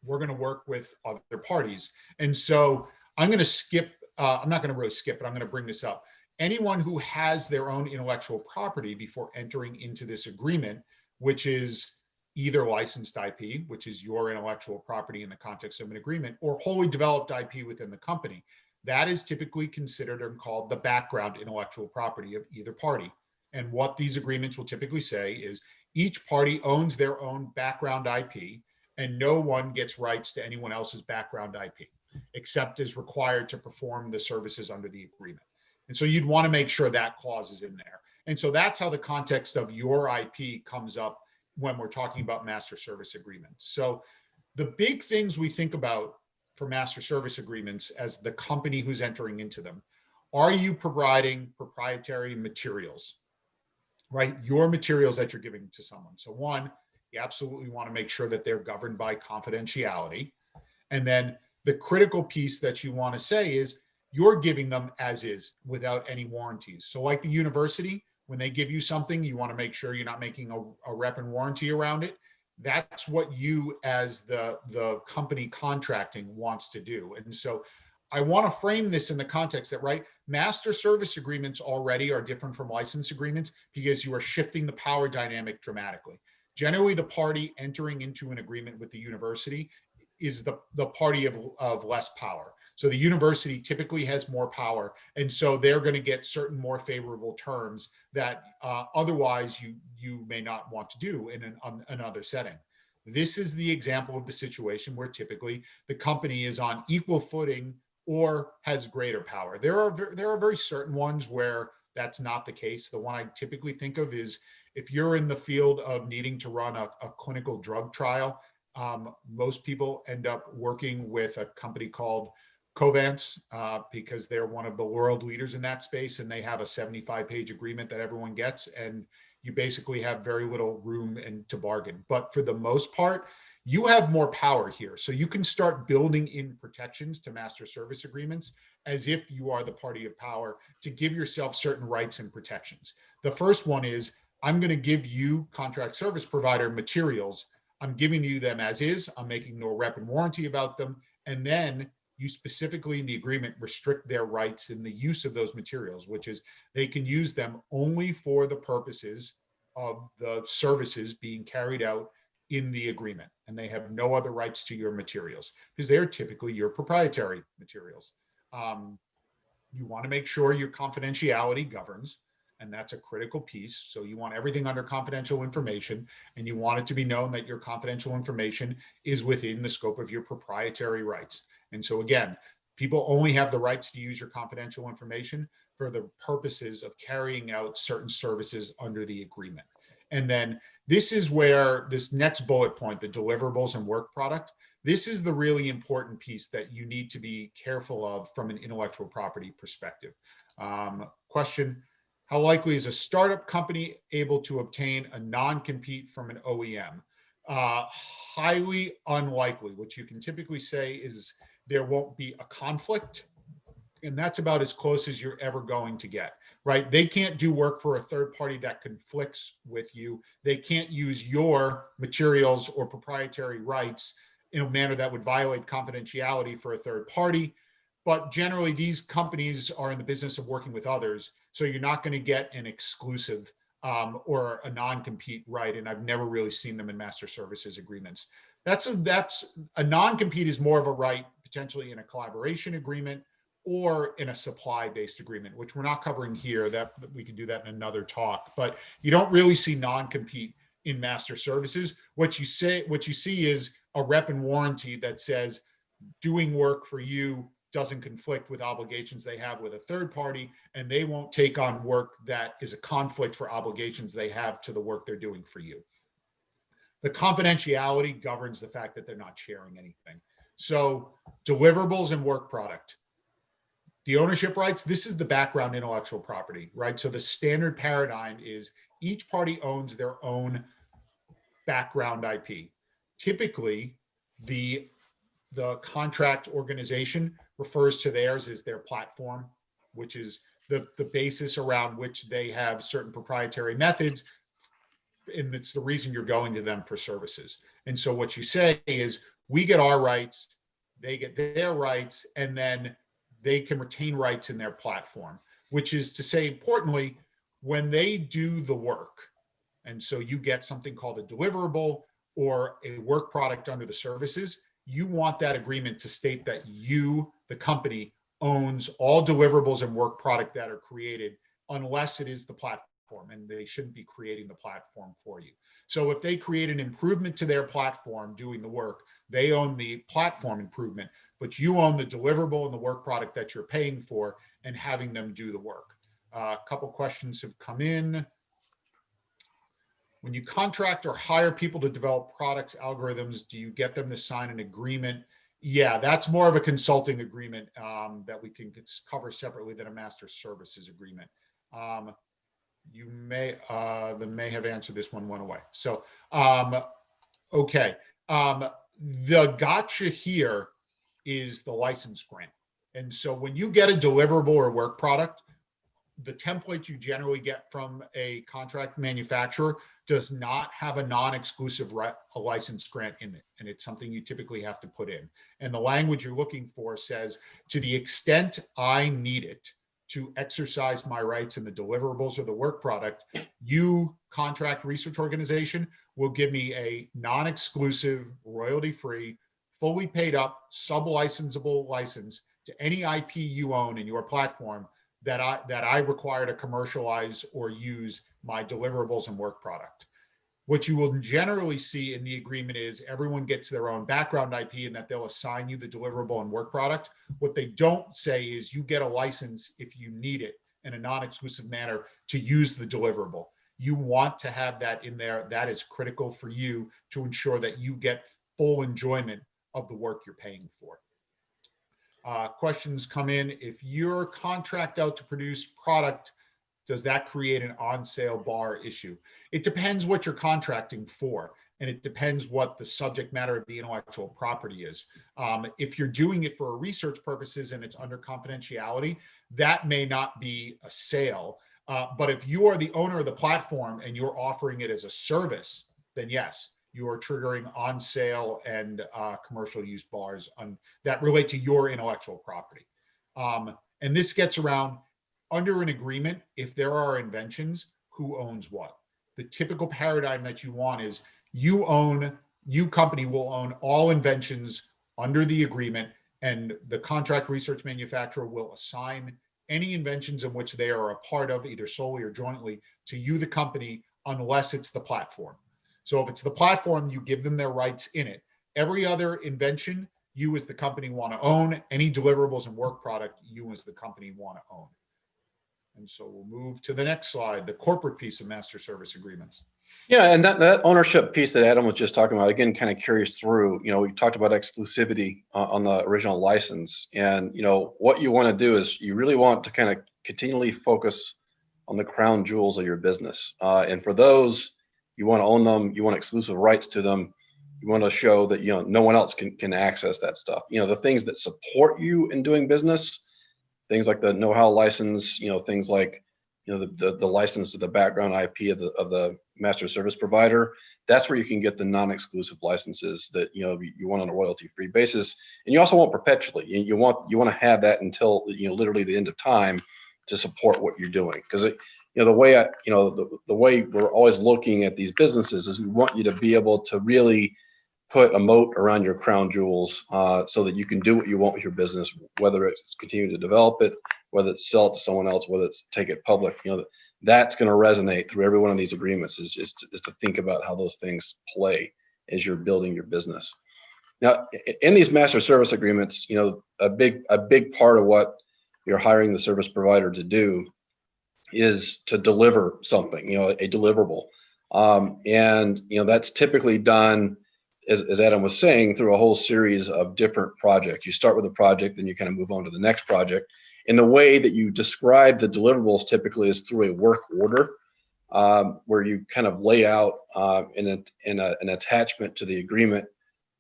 we're going to work with other parties. And so I'm going to skip, I'm not going to really skip, but I'm going to bring this up. Anyone who has their own intellectual property before entering into this agreement, which is either licensed IP, which is your intellectual property in the context of an agreement, or wholly developed IP within the company, that is typically considered and called the background intellectual property of either party. And what these agreements will typically say is each party owns their own background IP, and no one gets rights to anyone else's background IP, except as required to perform the services under the agreement. And so you'd want to make sure that clause is in there. And so that's how the context of your IP comes up when we're talking about master service agreements. So the big things we think about for master service agreements as the company who's entering into them, are you providing proprietary materials, right? Your materials that you're giving to someone. So one, you absolutely want to make sure that they're governed by confidentiality. And then the critical piece that you want to say is you're giving them as is without any warranties. So like the university, when they give you something, you want to make sure you're not making a rep and warranty around it. That's what you as the company contracting wants to do. And so I want to frame this in the context that, right, master service agreements already are different from license agreements because you are shifting the power dynamic dramatically. Generally, the party entering into an agreement with the university is the party of less power. So the university typically has more power. And so they're going to get certain more favorable terms that otherwise you may not want to do in another setting. This is the example of the situation where typically the company is on equal footing or has greater power. There are very certain ones where that's not the case. The one I typically think of is if you're in the field of needing to run a clinical drug trial, most people end up working with a company called Covance because they're one of the world leaders in that space, and they have a 75-page agreement that everyone gets, and you basically have very little room to bargain. But for the most part, you have more power here. So you can start building in protections to master service agreements as if you are the party of power to give yourself certain rights and protections. The first one is, I'm going to give you, contract service provider, materials. I'm giving you them as is. I'm making no rep and warranty about them. And then you specifically in the agreement restrict their rights in the use of those materials, which is they can use them only for the purposes of the services being carried out in the agreement. And they have no other rights to your materials because they're typically your proprietary materials. You want to make sure your confidentiality governs, and that's a critical piece. So you want everything under confidential information, and you want it to be known that your confidential information is within the scope of your proprietary rights. And so again, people only have the rights to use your confidential information for the purposes of carrying out certain services under the agreement. And then this is where this next bullet point, the deliverables and work product, this is the really important piece that you need to be careful of from an intellectual property perspective. Question: How likely is a startup company able to obtain a non-compete from an OEM? Highly unlikely. What you can typically say is there won't be a conflict, and that's about as close as you're ever going to get, right? They can't do work for a third party that conflicts with you. They can't use your materials or proprietary rights in a manner that would violate confidentiality for a third party. But generally, these companies are in the business of working with others. So you're not going to get an exclusive or a non-compete right. And I've never really seen them in master services agreements. That's a non-compete is more of a right potentially in a collaboration agreement or in a supply-based agreement, which we're not covering here. That we can do that in another talk. But you don't really see non-compete in master services. What you see is a rep and warranty that says doing work for you doesn't conflict with obligations they have with a third party, and they won't take on work that is a conflict for obligations they have to the work they're doing for you. The confidentiality governs the fact that they're not sharing anything. So deliverables and work product. The ownership rights, this is the background intellectual property, right? So the standard paradigm is each party owns their own background IP. Typically, the contract organization refers to theirs as their platform, which is the basis around which they have certain proprietary methods. And it's the reason you're going to them for services. And so what you say is, we get our rights, they get their rights, and then they can retain rights in their platform, which is to say, importantly, when they do the work, and so you get something called a deliverable or a work product under the services, you want that agreement to state that you, the company, owns all deliverables and work product that are created, unless it is the platform, and they shouldn't be creating the platform for you. So if they create an improvement to their platform doing the work, they own the platform improvement, but you own the deliverable and the work product that you're paying for and having them do the work. A couple questions have come in. When you contract or hire people to develop products, algorithms, do you get them to sign an agreement? Yeah, that's more of a consulting agreement that we can cover separately than a master services agreement. You may have answered this one, went away. So, okay. The gotcha here is the license grant. And so when you get a deliverable or work product, the template you generally get from a contract manufacturer does not have a non-exclusive a license grant in it. And it's something you typically have to put in. And the language you're looking for says, to the extent I need it to exercise my rights in the deliverables or the work product, you, contract research organization, will give me a non-exclusive, royalty-free, fully paid up, sub-licensable license to any IP you own in your platform that I require to commercialize or use my deliverables and work product. What you will generally see in the agreement is everyone gets their own background IP and that they'll assign you the deliverable and work product. What they don't say is you get a license if you need it in a non-exclusive manner to use the deliverable. You want to have that in there. That is critical for you to ensure that you get full enjoyment of the work you're paying for. Questions come in. If you're contract out to produce product, does that create an on-sale bar issue? It depends what you're contracting for, and it depends what the subject matter of the intellectual property is. If you're doing it for research purposes and it's under confidentiality, that may not be a sale. But if you are the owner of the platform and you're offering it as a service, then yes, you are triggering on sale and commercial use bars that relate to your intellectual property. And this gets around under an agreement. If there are inventions, who owns what? The typical paradigm that you want is you company will own all inventions under the agreement, and the contract research manufacturer will assign any inventions in which they are a part of, either solely or jointly, to you, the company, unless it's the platform. So if it's the platform, you give them their rights in it. Every other invention, you as the company want to own. Any deliverables and work product, you as the company want to own. And so we'll move to the next slide, the corporate piece of master service agreements. Yeah, and that ownership piece that Adam was just talking about, again, kind of carries through. We talked about exclusivity on the original license. And, what you want to do is you really want to kind of continually focus on the crown jewels of your business. And for those, you want to own them, you want exclusive rights to them, you want to show that, you know, no one else can access that stuff. You know, the things that support you in doing business, things like the know-how license, you know, things like, you know, the license to the background IP of the master service provider. That's where you can get the non-exclusive licenses that, you know, you want on a royalty-free basis. And you also want perpetually. You want to have that until, you know, literally the end of time to support what you're doing. Because you know, the way the way we're always looking at these businesses is we want you to be able to really put a moat around your crown jewels, so that you can do what you want with your business, whether it's continue to develop it, whether it's sell it to someone else, whether it's take it public. You know, that's going to resonate through every one of these agreements, is just to think about how those things play as you're building your business. Now, in these master service agreements, you know, a big part of what you're hiring the service provider to do is to deliver something, you know, a deliverable. And, you know, that's typically done, as Adam was saying, through a whole series of different projects. You start with a project, then you kind of move on to the next project. And the way that you describe the deliverables typically is through a work order, where you kind of lay out in an attachment to the agreement,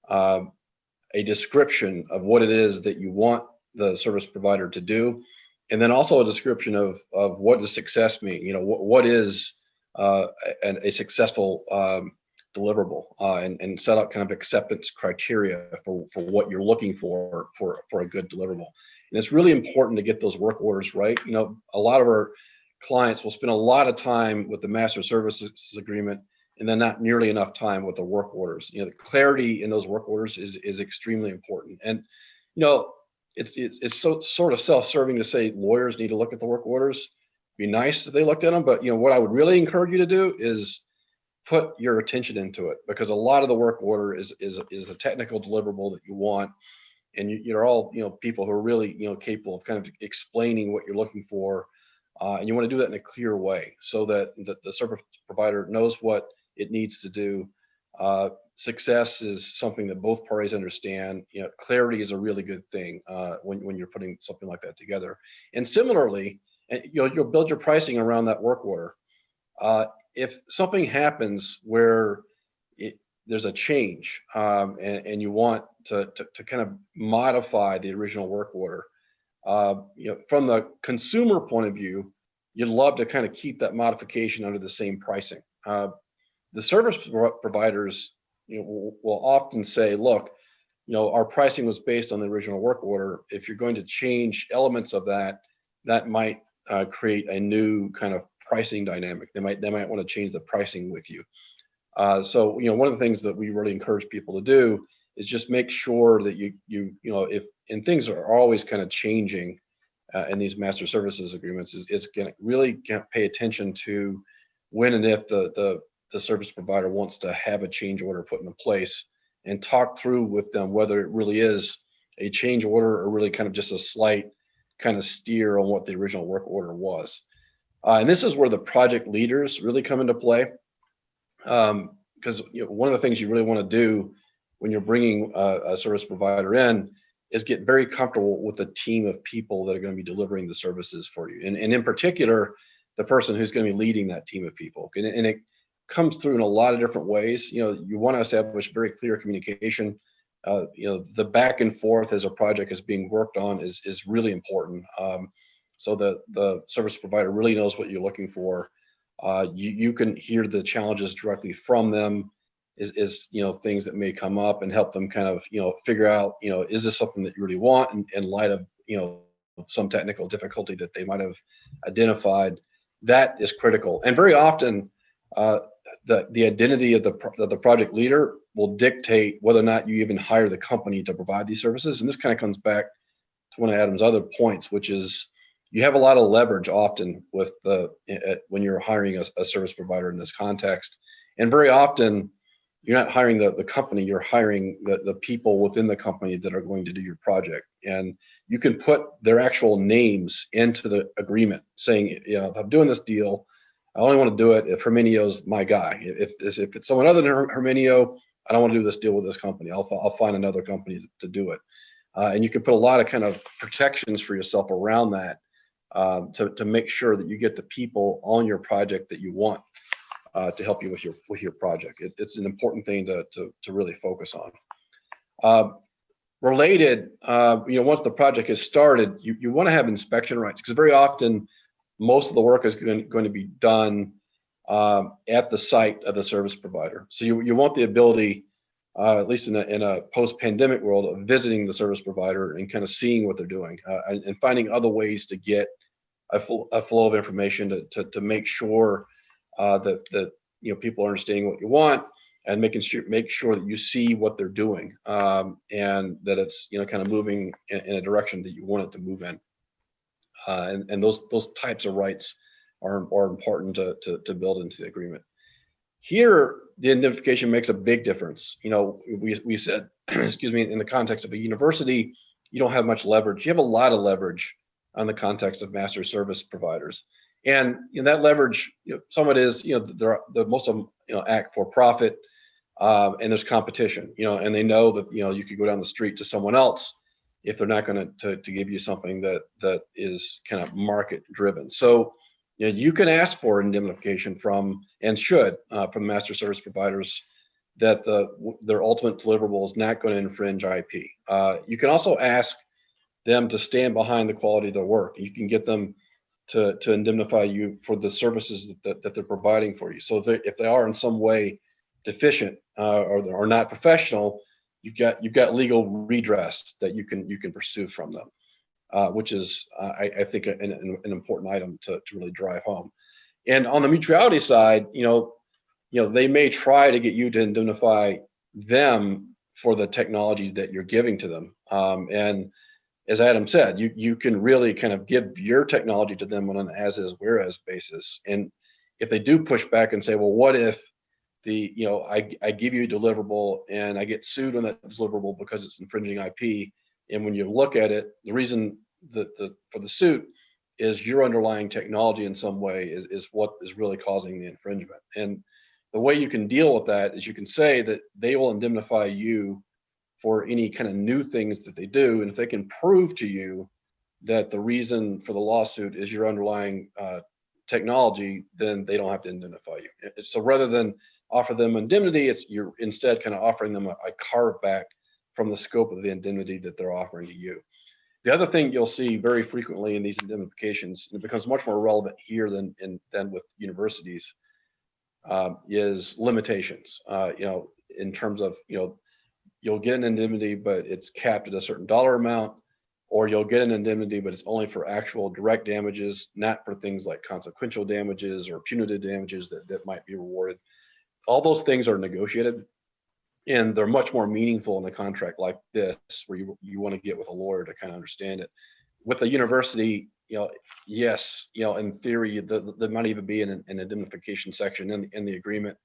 a description of what it is that you want the service provider to do, and then also a description of what does success mean. You know, what is a successful deliverable, and set up kind of acceptance criteria for what you're looking for a good deliverable. And it's really important to get those work orders right. You know, a lot of our clients will spend a lot of time with the master services agreement and then not nearly enough time with the work orders. You know, the clarity in those work orders is extremely important. And, you know, it's so sort of self-serving to say lawyers need to look at the work orders. Be nice if they looked at them, but, you know, what I would really encourage you to do is put your attention into it, because a lot of the work order is a technical deliverable that you want, and you're all, you know, people who are really, you know, capable of kind of explaining what you're looking for, and you want to do that in a clear way so that the service provider knows what it needs to do. Success is something that both parties understand. You know, clarity is a really good thing when you're putting something like that together. And similarly, you'll build your pricing around that work order. If something happens where there's a change, and you want to kind of modify the original work order, you know, from the consumer point of view, you'd love to kind of keep that modification under the same pricing. The service providers, you know, will often say, look, you know, our pricing was based on the original work order. If you're going to change elements of that, that might create a new kind of pricing dynamic. They might want to change the pricing with you. So, you know, one of the things that we really encourage people to do is just make sure that you know, if, and things are always kind of changing in these master services agreements, is going to really pay attention to when and if the service provider wants to have a change order put into place, and talk through with them whether it really is a change order or really kind of just a slight kind of steer on what the original work order was. And this is where the project leaders really come into play, because, you know, one of the things you really want to do when you're bringing a service provider in is get very comfortable with the team of people that are going to be delivering the services for you, and in particular, the person who's going to be leading that team of people. And it comes through in a lot of different ways. You know, you want to establish very clear communication. You know, the back and forth as a project is being worked on is really important. So the service provider really knows what you're looking for. You can hear the challenges directly from them, is you know, things that may come up, and help them kind of, you know, figure out, you know, is this something that you really want, in light of, you know, some technical difficulty that they might have identified. That is critical. And very often, the identity of the project leader will dictate whether or not you even hire the company to provide these services. And this kind of comes back to one of Adam's other points, which is you have a lot of leverage often with when you're hiring a service provider in this context. And very often you're not hiring the company, you're hiring the people within the company that are going to do your project. And you can put their actual names into the agreement saying, you know, if I'm doing this deal, I only want to do it if Herminio's my guy. If it's someone other than Herminio, I don't want to do this deal with this company. I'll find another company to do it. And you can put a lot of kind of protections for yourself around that, to make sure that you get the people on your project that you want to help you with your project. It's an important thing to really focus on. Related, once the project is started, you want to have inspection rights, because very often most of the work is going to be done at the site of the service provider. So you want the ability, at least in a post-pandemic world, of visiting the service provider and kind of seeing what they're doing, and finding other ways to get a flow of information to make sure that people are understanding what you want, and make sure that you see what they're doing, and that it's kind of moving in a direction that you want it to move in. And those types of rights are important to build into the agreement. Here, the indemnification makes a big difference. We said, excuse me, in the context of a university, you don't have much leverage. You have a lot of leverage on the context of master service providers, and that leverage, some of it is, most of them, act for profit, and there's competition, and they know that you could go down the street to someone else if they're not going to give you something that is kind of market driven. So you can ask for indemnification from, and should, from master service providers, that their ultimate deliverable is not going to infringe IP. You can also ask them to stand behind the quality of their work. You can get them to indemnify you for the services that they're providing for you. So if they are in some way deficient, or not professional, you've got legal redress that you can pursue from them, which is I think an important item to really drive home. And on the mutuality side, they may try to get you to indemnify them for the technology that you're giving to them. And as Adam said, you can really kind of give your technology to them on an as is, whereas basis. And if they do push back and say, well, what if I give you a deliverable and I get sued on that deliverable because it's infringing IP, and when you look at it, the reason for the suit is your underlying technology in some way is what is really causing the infringement. And the way you can deal with that is you can say that they will indemnify you for any kind of new things that they do, and if they can prove to you that the reason for the lawsuit is your underlying technology, then they don't have to indemnify you. So rather than offer them indemnity, you're instead kind of offering them a carve back from the scope of the indemnity that they're offering to you. The other thing you'll see very frequently in these indemnifications, and it becomes much more relevant here than with universities, is limitations. In terms of, you'll get an indemnity, but it's capped at a certain dollar amount, or you'll get an indemnity, but it's only for actual direct damages, not for things like consequential damages or punitive damages that might be rewarded. All those things are negotiated, and they're much more meaningful in a contract like this, where you want to get with a lawyer to kind of understand it. With a university, yes, in theory, there might even be an indemnification section in the agreement,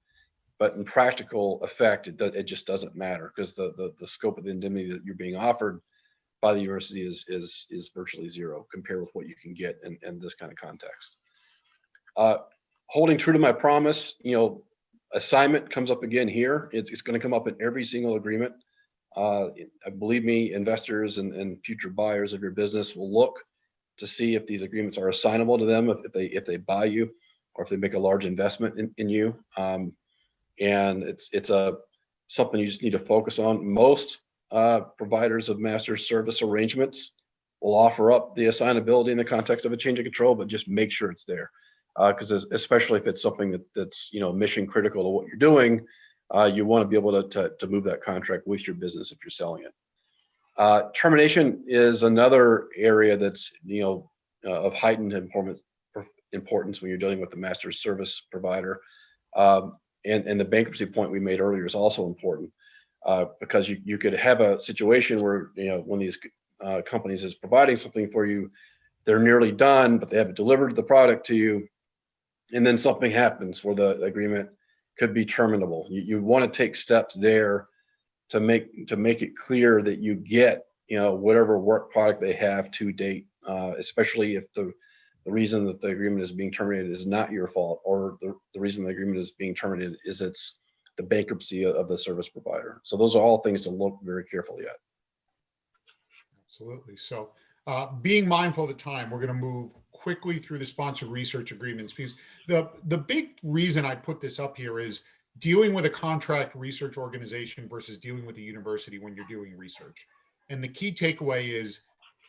but in practical effect, it just doesn't matter, because the scope of the indemnity that you're being offered by the university is virtually zero compared with what you can get in this kind of context. Holding true to my promise, assignment comes up again here. It's going to come up in every single agreement. Believe me, investors and future buyers of your business will look to see if these agreements are assignable to them, if they buy you, or if they make a large investment in you. And it's something you just need to focus on. Most providers of master service arrangements will offer up the assignability in the context of a change of control, but just make sure it's there. Because especially if it's something that's mission critical to what you're doing, you want to be able to move that contract with your business if you're selling it. Termination is another area that's of heightened importance when you're dealing with the master service provider. And the bankruptcy point we made earlier is also important, because you could have a situation where one of these companies is providing something for you, they're nearly done, but they haven't delivered the product to you. And then something happens where the agreement could be terminable. You want to take steps there to make it clear that you get whatever work product they have to date, especially if the reason that the agreement is being terminated is not your fault, or the reason the agreement is being terminated is it's the bankruptcy of the service provider. So those are all things to look very carefully at. Absolutely. So being mindful of the time, we're going to move quickly through the sponsored research agreements, because the big reason I put this up here is dealing with a contract research organization versus dealing with a university when you're doing research. And the key takeaway is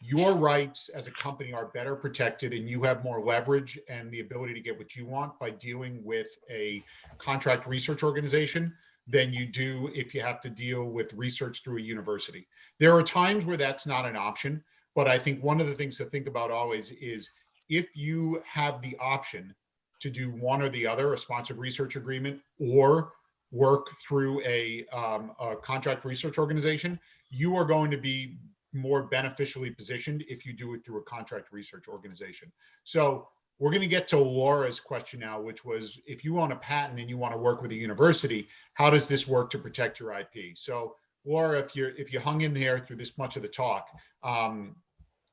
your rights as a company are better protected, and you have more leverage and the ability to get what you want by dealing with a contract research organization than you do if you have to deal with research through a university. There are times where that's not an option, but I think one of the things to think about always is if you have the option to do one or the other, a sponsored research agreement or work through a contract research organization, you are going to be more beneficially positioned if you do it through a contract research organization. So we're going to get to Laura's question now, which was, if you own a patent and you want to work with a university, how does this work to protect your IP? So Laura, if you hung in there through this much of the talk,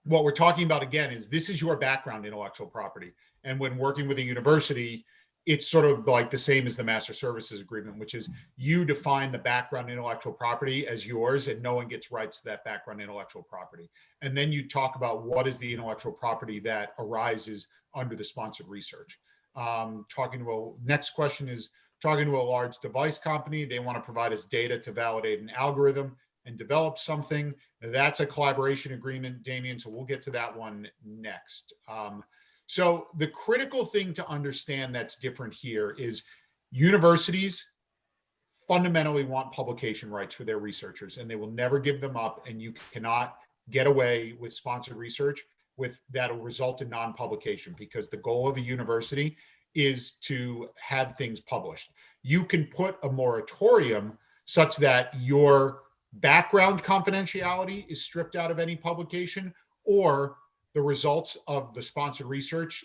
what we're talking about again is this is your background intellectual property. And when working with a university, it's sort of like the same as the master services agreement, which is you define the background intellectual property as yours and no one gets rights to that background intellectual property. And then you talk about what is the intellectual property that arises under the sponsored research. Next question is talking to a large device company. They want to provide us data to validate an algorithm and develop something. That's a collaboration agreement, Damien. So we'll get to that one next. So the critical thing to understand that's different here is universities fundamentally want publication rights for their researchers, and they will never give them up. And you cannot get away with sponsored research that'll result in non-publication, because the goal of a university is to have things published. You can put a moratorium such that your background confidentiality is stripped out of any publication, or the results of the sponsored research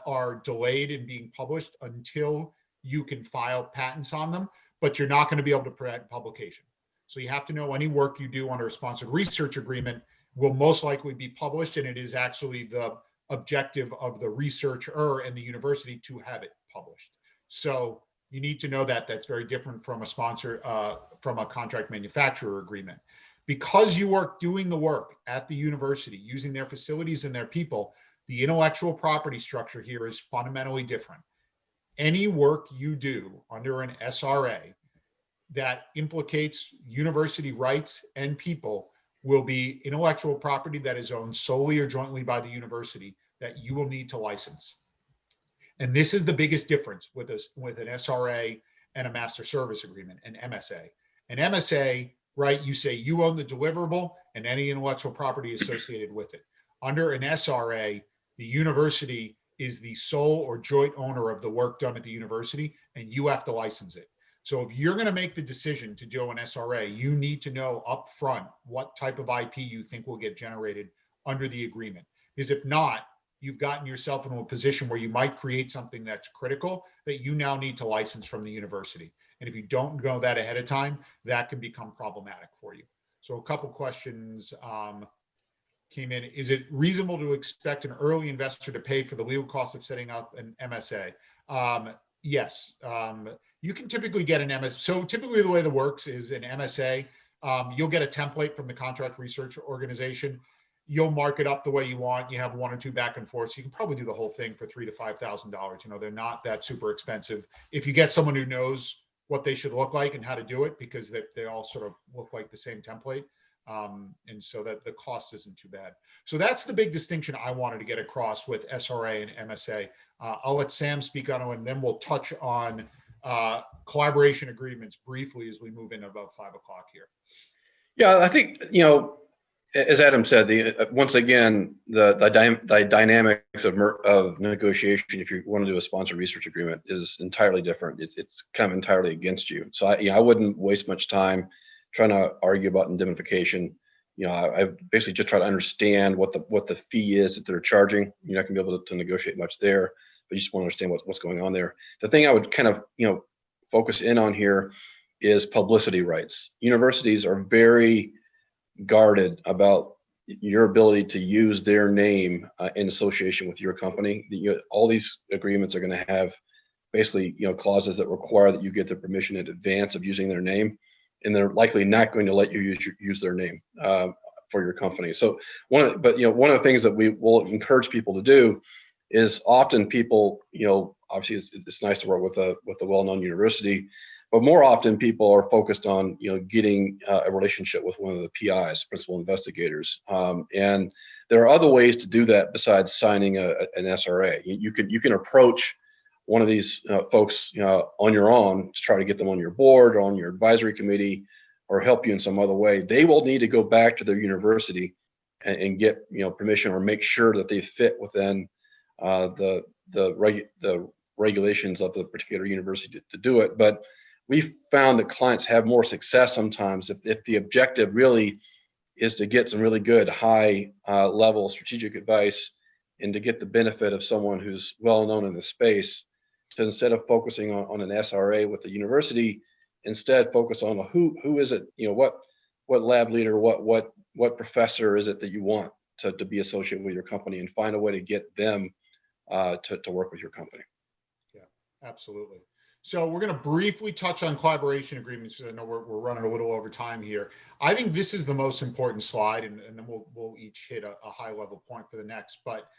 are delayed in being published until you can file patents on them, but you're not going to be able to prevent publication. So you have to know any work you do under a sponsored research agreement will most likely be published, and it is actually the objective of the researcher and the university to have it published. So you need to know that that's very different from from a contract manufacturer agreement. Because you are doing the work at the university, using their facilities and their people, the intellectual property structure here is fundamentally different. Any work you do under an SRA that implicates university rights and people will be intellectual property that is owned solely or jointly by the university that you will need to license. And this is the biggest difference with an SRA and a master service agreement, an MSA. An MSA, right, you say you own the deliverable and any intellectual property associated with it. Under an SRA, the university is the sole or joint owner of the work done at the university, and you have to license it. So if you're going to make the decision to do an SRA, you need to know upfront what type of IP you think will get generated under the agreement. Because if not, you've gotten yourself into a position where you might create something that's critical that you now need to license from the university. And if you don't know that ahead of time, that can become problematic for you. So a couple questions came in. Is it reasonable to expect an early investor to pay for the legal cost of setting up an MSA? Yes. You can typically get an MSA. So typically the way that works is an MSA, you'll get a template from the contract research organization. You'll mark it up the way you want. You have one or two back and forth. So you can probably do the whole thing for $3,000 to $5,000. You know, they're not that super expensive. If you get someone who knows what they should look like and how to do it, because they all sort of look like the same template. And so that the cost isn't too bad. So that's the big distinction I wanted to get across with SRA and MSA. I'll let Sam speak on it, and then we'll touch on collaboration agreements briefly as we move in about 5 o'clock here. Yeah, I think, as Adam said, once again, the dynamics of negotiation, if you want to do a sponsored research agreement, is entirely different. It's kind of entirely against you. So I wouldn't waste much time trying to argue about indemnification. I basically just try to understand what the fee is that they're charging. You're not going to be able to negotiate much there, but you just want to understand what's going on there. The thing I would kind of focus in on here is publicity rights. Universities are very guarded about your ability to use their name in association with your company. All these agreements are going to have basically clauses that require that you get the permission in advance of using their name, and they're likely not going to let you use their name for your company. So one of the things that we will encourage people to do is often people, obviously it's nice to work with a well-known university, but more often people are focused on, getting a relationship with one of the PIs, principal investigators. And there are other ways to do that besides signing an SRA. You can approach one of these folks on your own to try to get them on your board or on your advisory committee or help you in some other way. They will need to go back to their university and get permission or make sure that they fit within the regulations of the particular university to do it. But we found that clients have more success sometimes if the objective really is to get some really good high level strategic advice and to get the benefit of someone who's well known in the space, to instead of focusing on an SRA with the university, instead focus on who is it, what lab leader, what professor is it that you want to be associated with your company, and find a way to get them to work with your company. Yeah, absolutely. So we're going to briefly touch on collaboration agreements. I know we're running a little over time here. I think this is the most important slide, and then we'll each hit a high level point for the next. But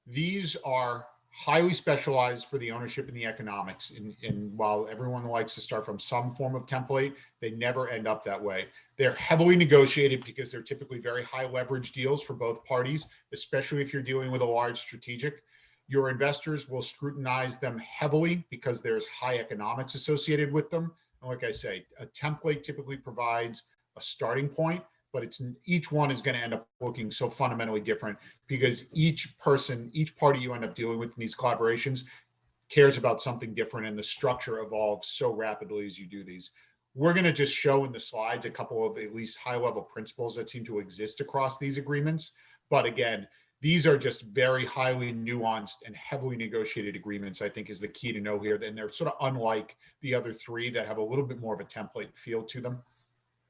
these are highly specialized for the ownership and the economics. And while everyone likes to start from some form of template, they never end up that way. They're heavily negotiated because they're typically very high leverage deals for both parties, especially if you're dealing with a large strategic. Your investors will scrutinize them heavily because there's high economics associated with them. And like I say, a template typically provides a starting point, but each one is going to end up looking so fundamentally different because each party you end up dealing with in these collaborations cares about something different, and the structure evolves so rapidly as you do these. We're going to just show in the slides a couple of at least high-level principles that seem to exist across these agreements. But again, these are just very highly nuanced and heavily negotiated agreements, I think, is the key to know here. And they're sort of unlike the other three that have a little bit more of a template feel to them.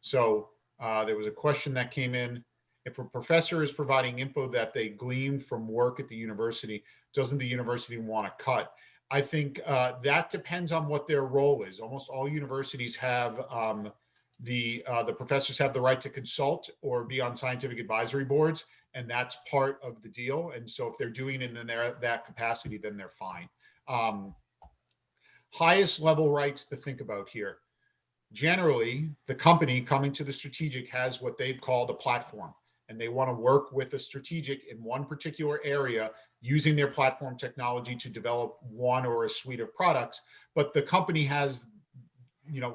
So there was a question that came in. If a professor is providing info that they gleaned from work at the university, doesn't the university want to cut? I think that depends on what their role is. Almost all universities have the professors have the right to consult or be on scientific advisory boards, and that's part of the deal. And so if they're doing it in that capacity, then they're fine. Highest level rights to think about here. Generally, the company coming to the strategic has what they've called a platform, and they want to work with a strategic in one particular area using their platform technology to develop one or a suite of products. But the company has,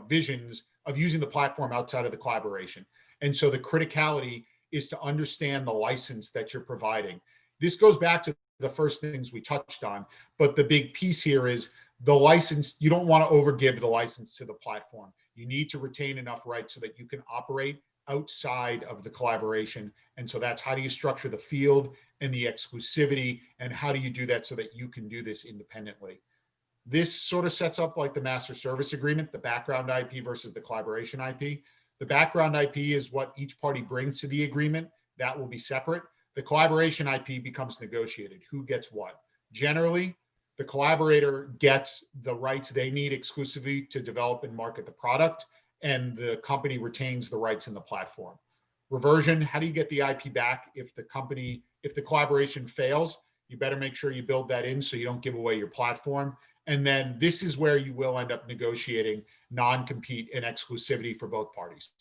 visions of using the platform outside of the collaboration. And so the criticality is to understand the license that you're providing. This goes back to the first things we touched on, but the big piece here is the license. You don't want to overgive the license to the platform. You need to retain enough rights so that you can operate outside of the collaboration. And so that's how do you structure the field and the exclusivity, and how do you do that so that you can do this independently? This sort of sets up like the master service agreement, the background IP versus the collaboration IP. The background IP is what each party brings to the agreement. That will be separate. The collaboration IP becomes negotiated. Who gets what? Generally, the collaborator gets the rights they need exclusively to develop and market the product, and the company retains the rights in the platform. Reversion, how do you get the IP back if the collaboration fails? You better make sure you build that in so you don't give away your platform. And then this is where you will end up negotiating non-compete and exclusivity for both parties.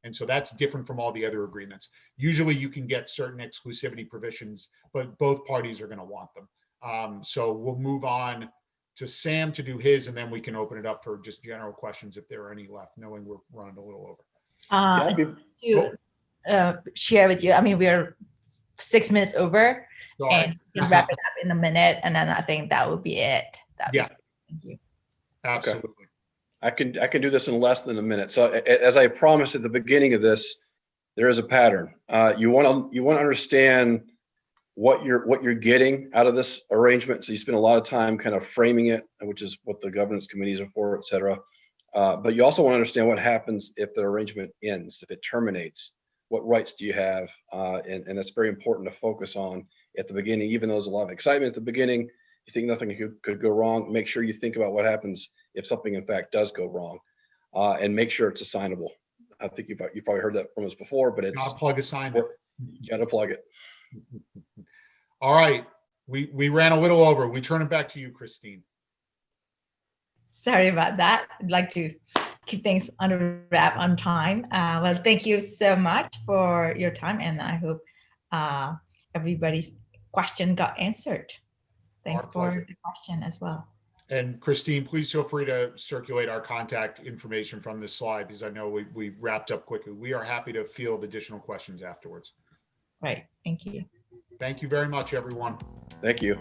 And so that's different from all the other agreements. Usually you can get certain exclusivity provisions, but both parties are going to want them. So we'll move on to Sam to do his, and then we can open it up for just general questions if there are any left, knowing we're running a little over. Share with you. I mean, we're 6 minutes over. Sorry. And we can wrap it up in a minute, and then I think that would be it. Yeah. Thank you. Absolutely. Okay. I can do this in less than a minute. So as I promised at the beginning of this, there is a pattern. You want to understand what you're getting out of this arrangement. So you spend a lot of time kind of framing it, which is what the governance committees are for, et cetera. But you also want to understand what happens if the arrangement ends, if it terminates. What rights do you have? And that's very important to focus on at the beginning. Even though there's a lot of excitement at the beginning, you think nothing could go wrong. Make sure you think about what happens if something in fact does go wrong, and make sure it's assignable. I think you've probably heard that from us before, but it's Gotta plug assignment. You gotta plug it. All right. We ran a little over. We turn it back to you, Christine. Sorry about that. I'd like to keep things under wrap on time. Well, thank you so much for your time, and I hope everybody's question got answered. Thanks for the question as well. And Christine, please feel free to circulate our contact information from this slide, because I know we wrapped up quickly. We are happy to field additional questions afterwards. Right. Thank you. Thank you very much, everyone. Thank you.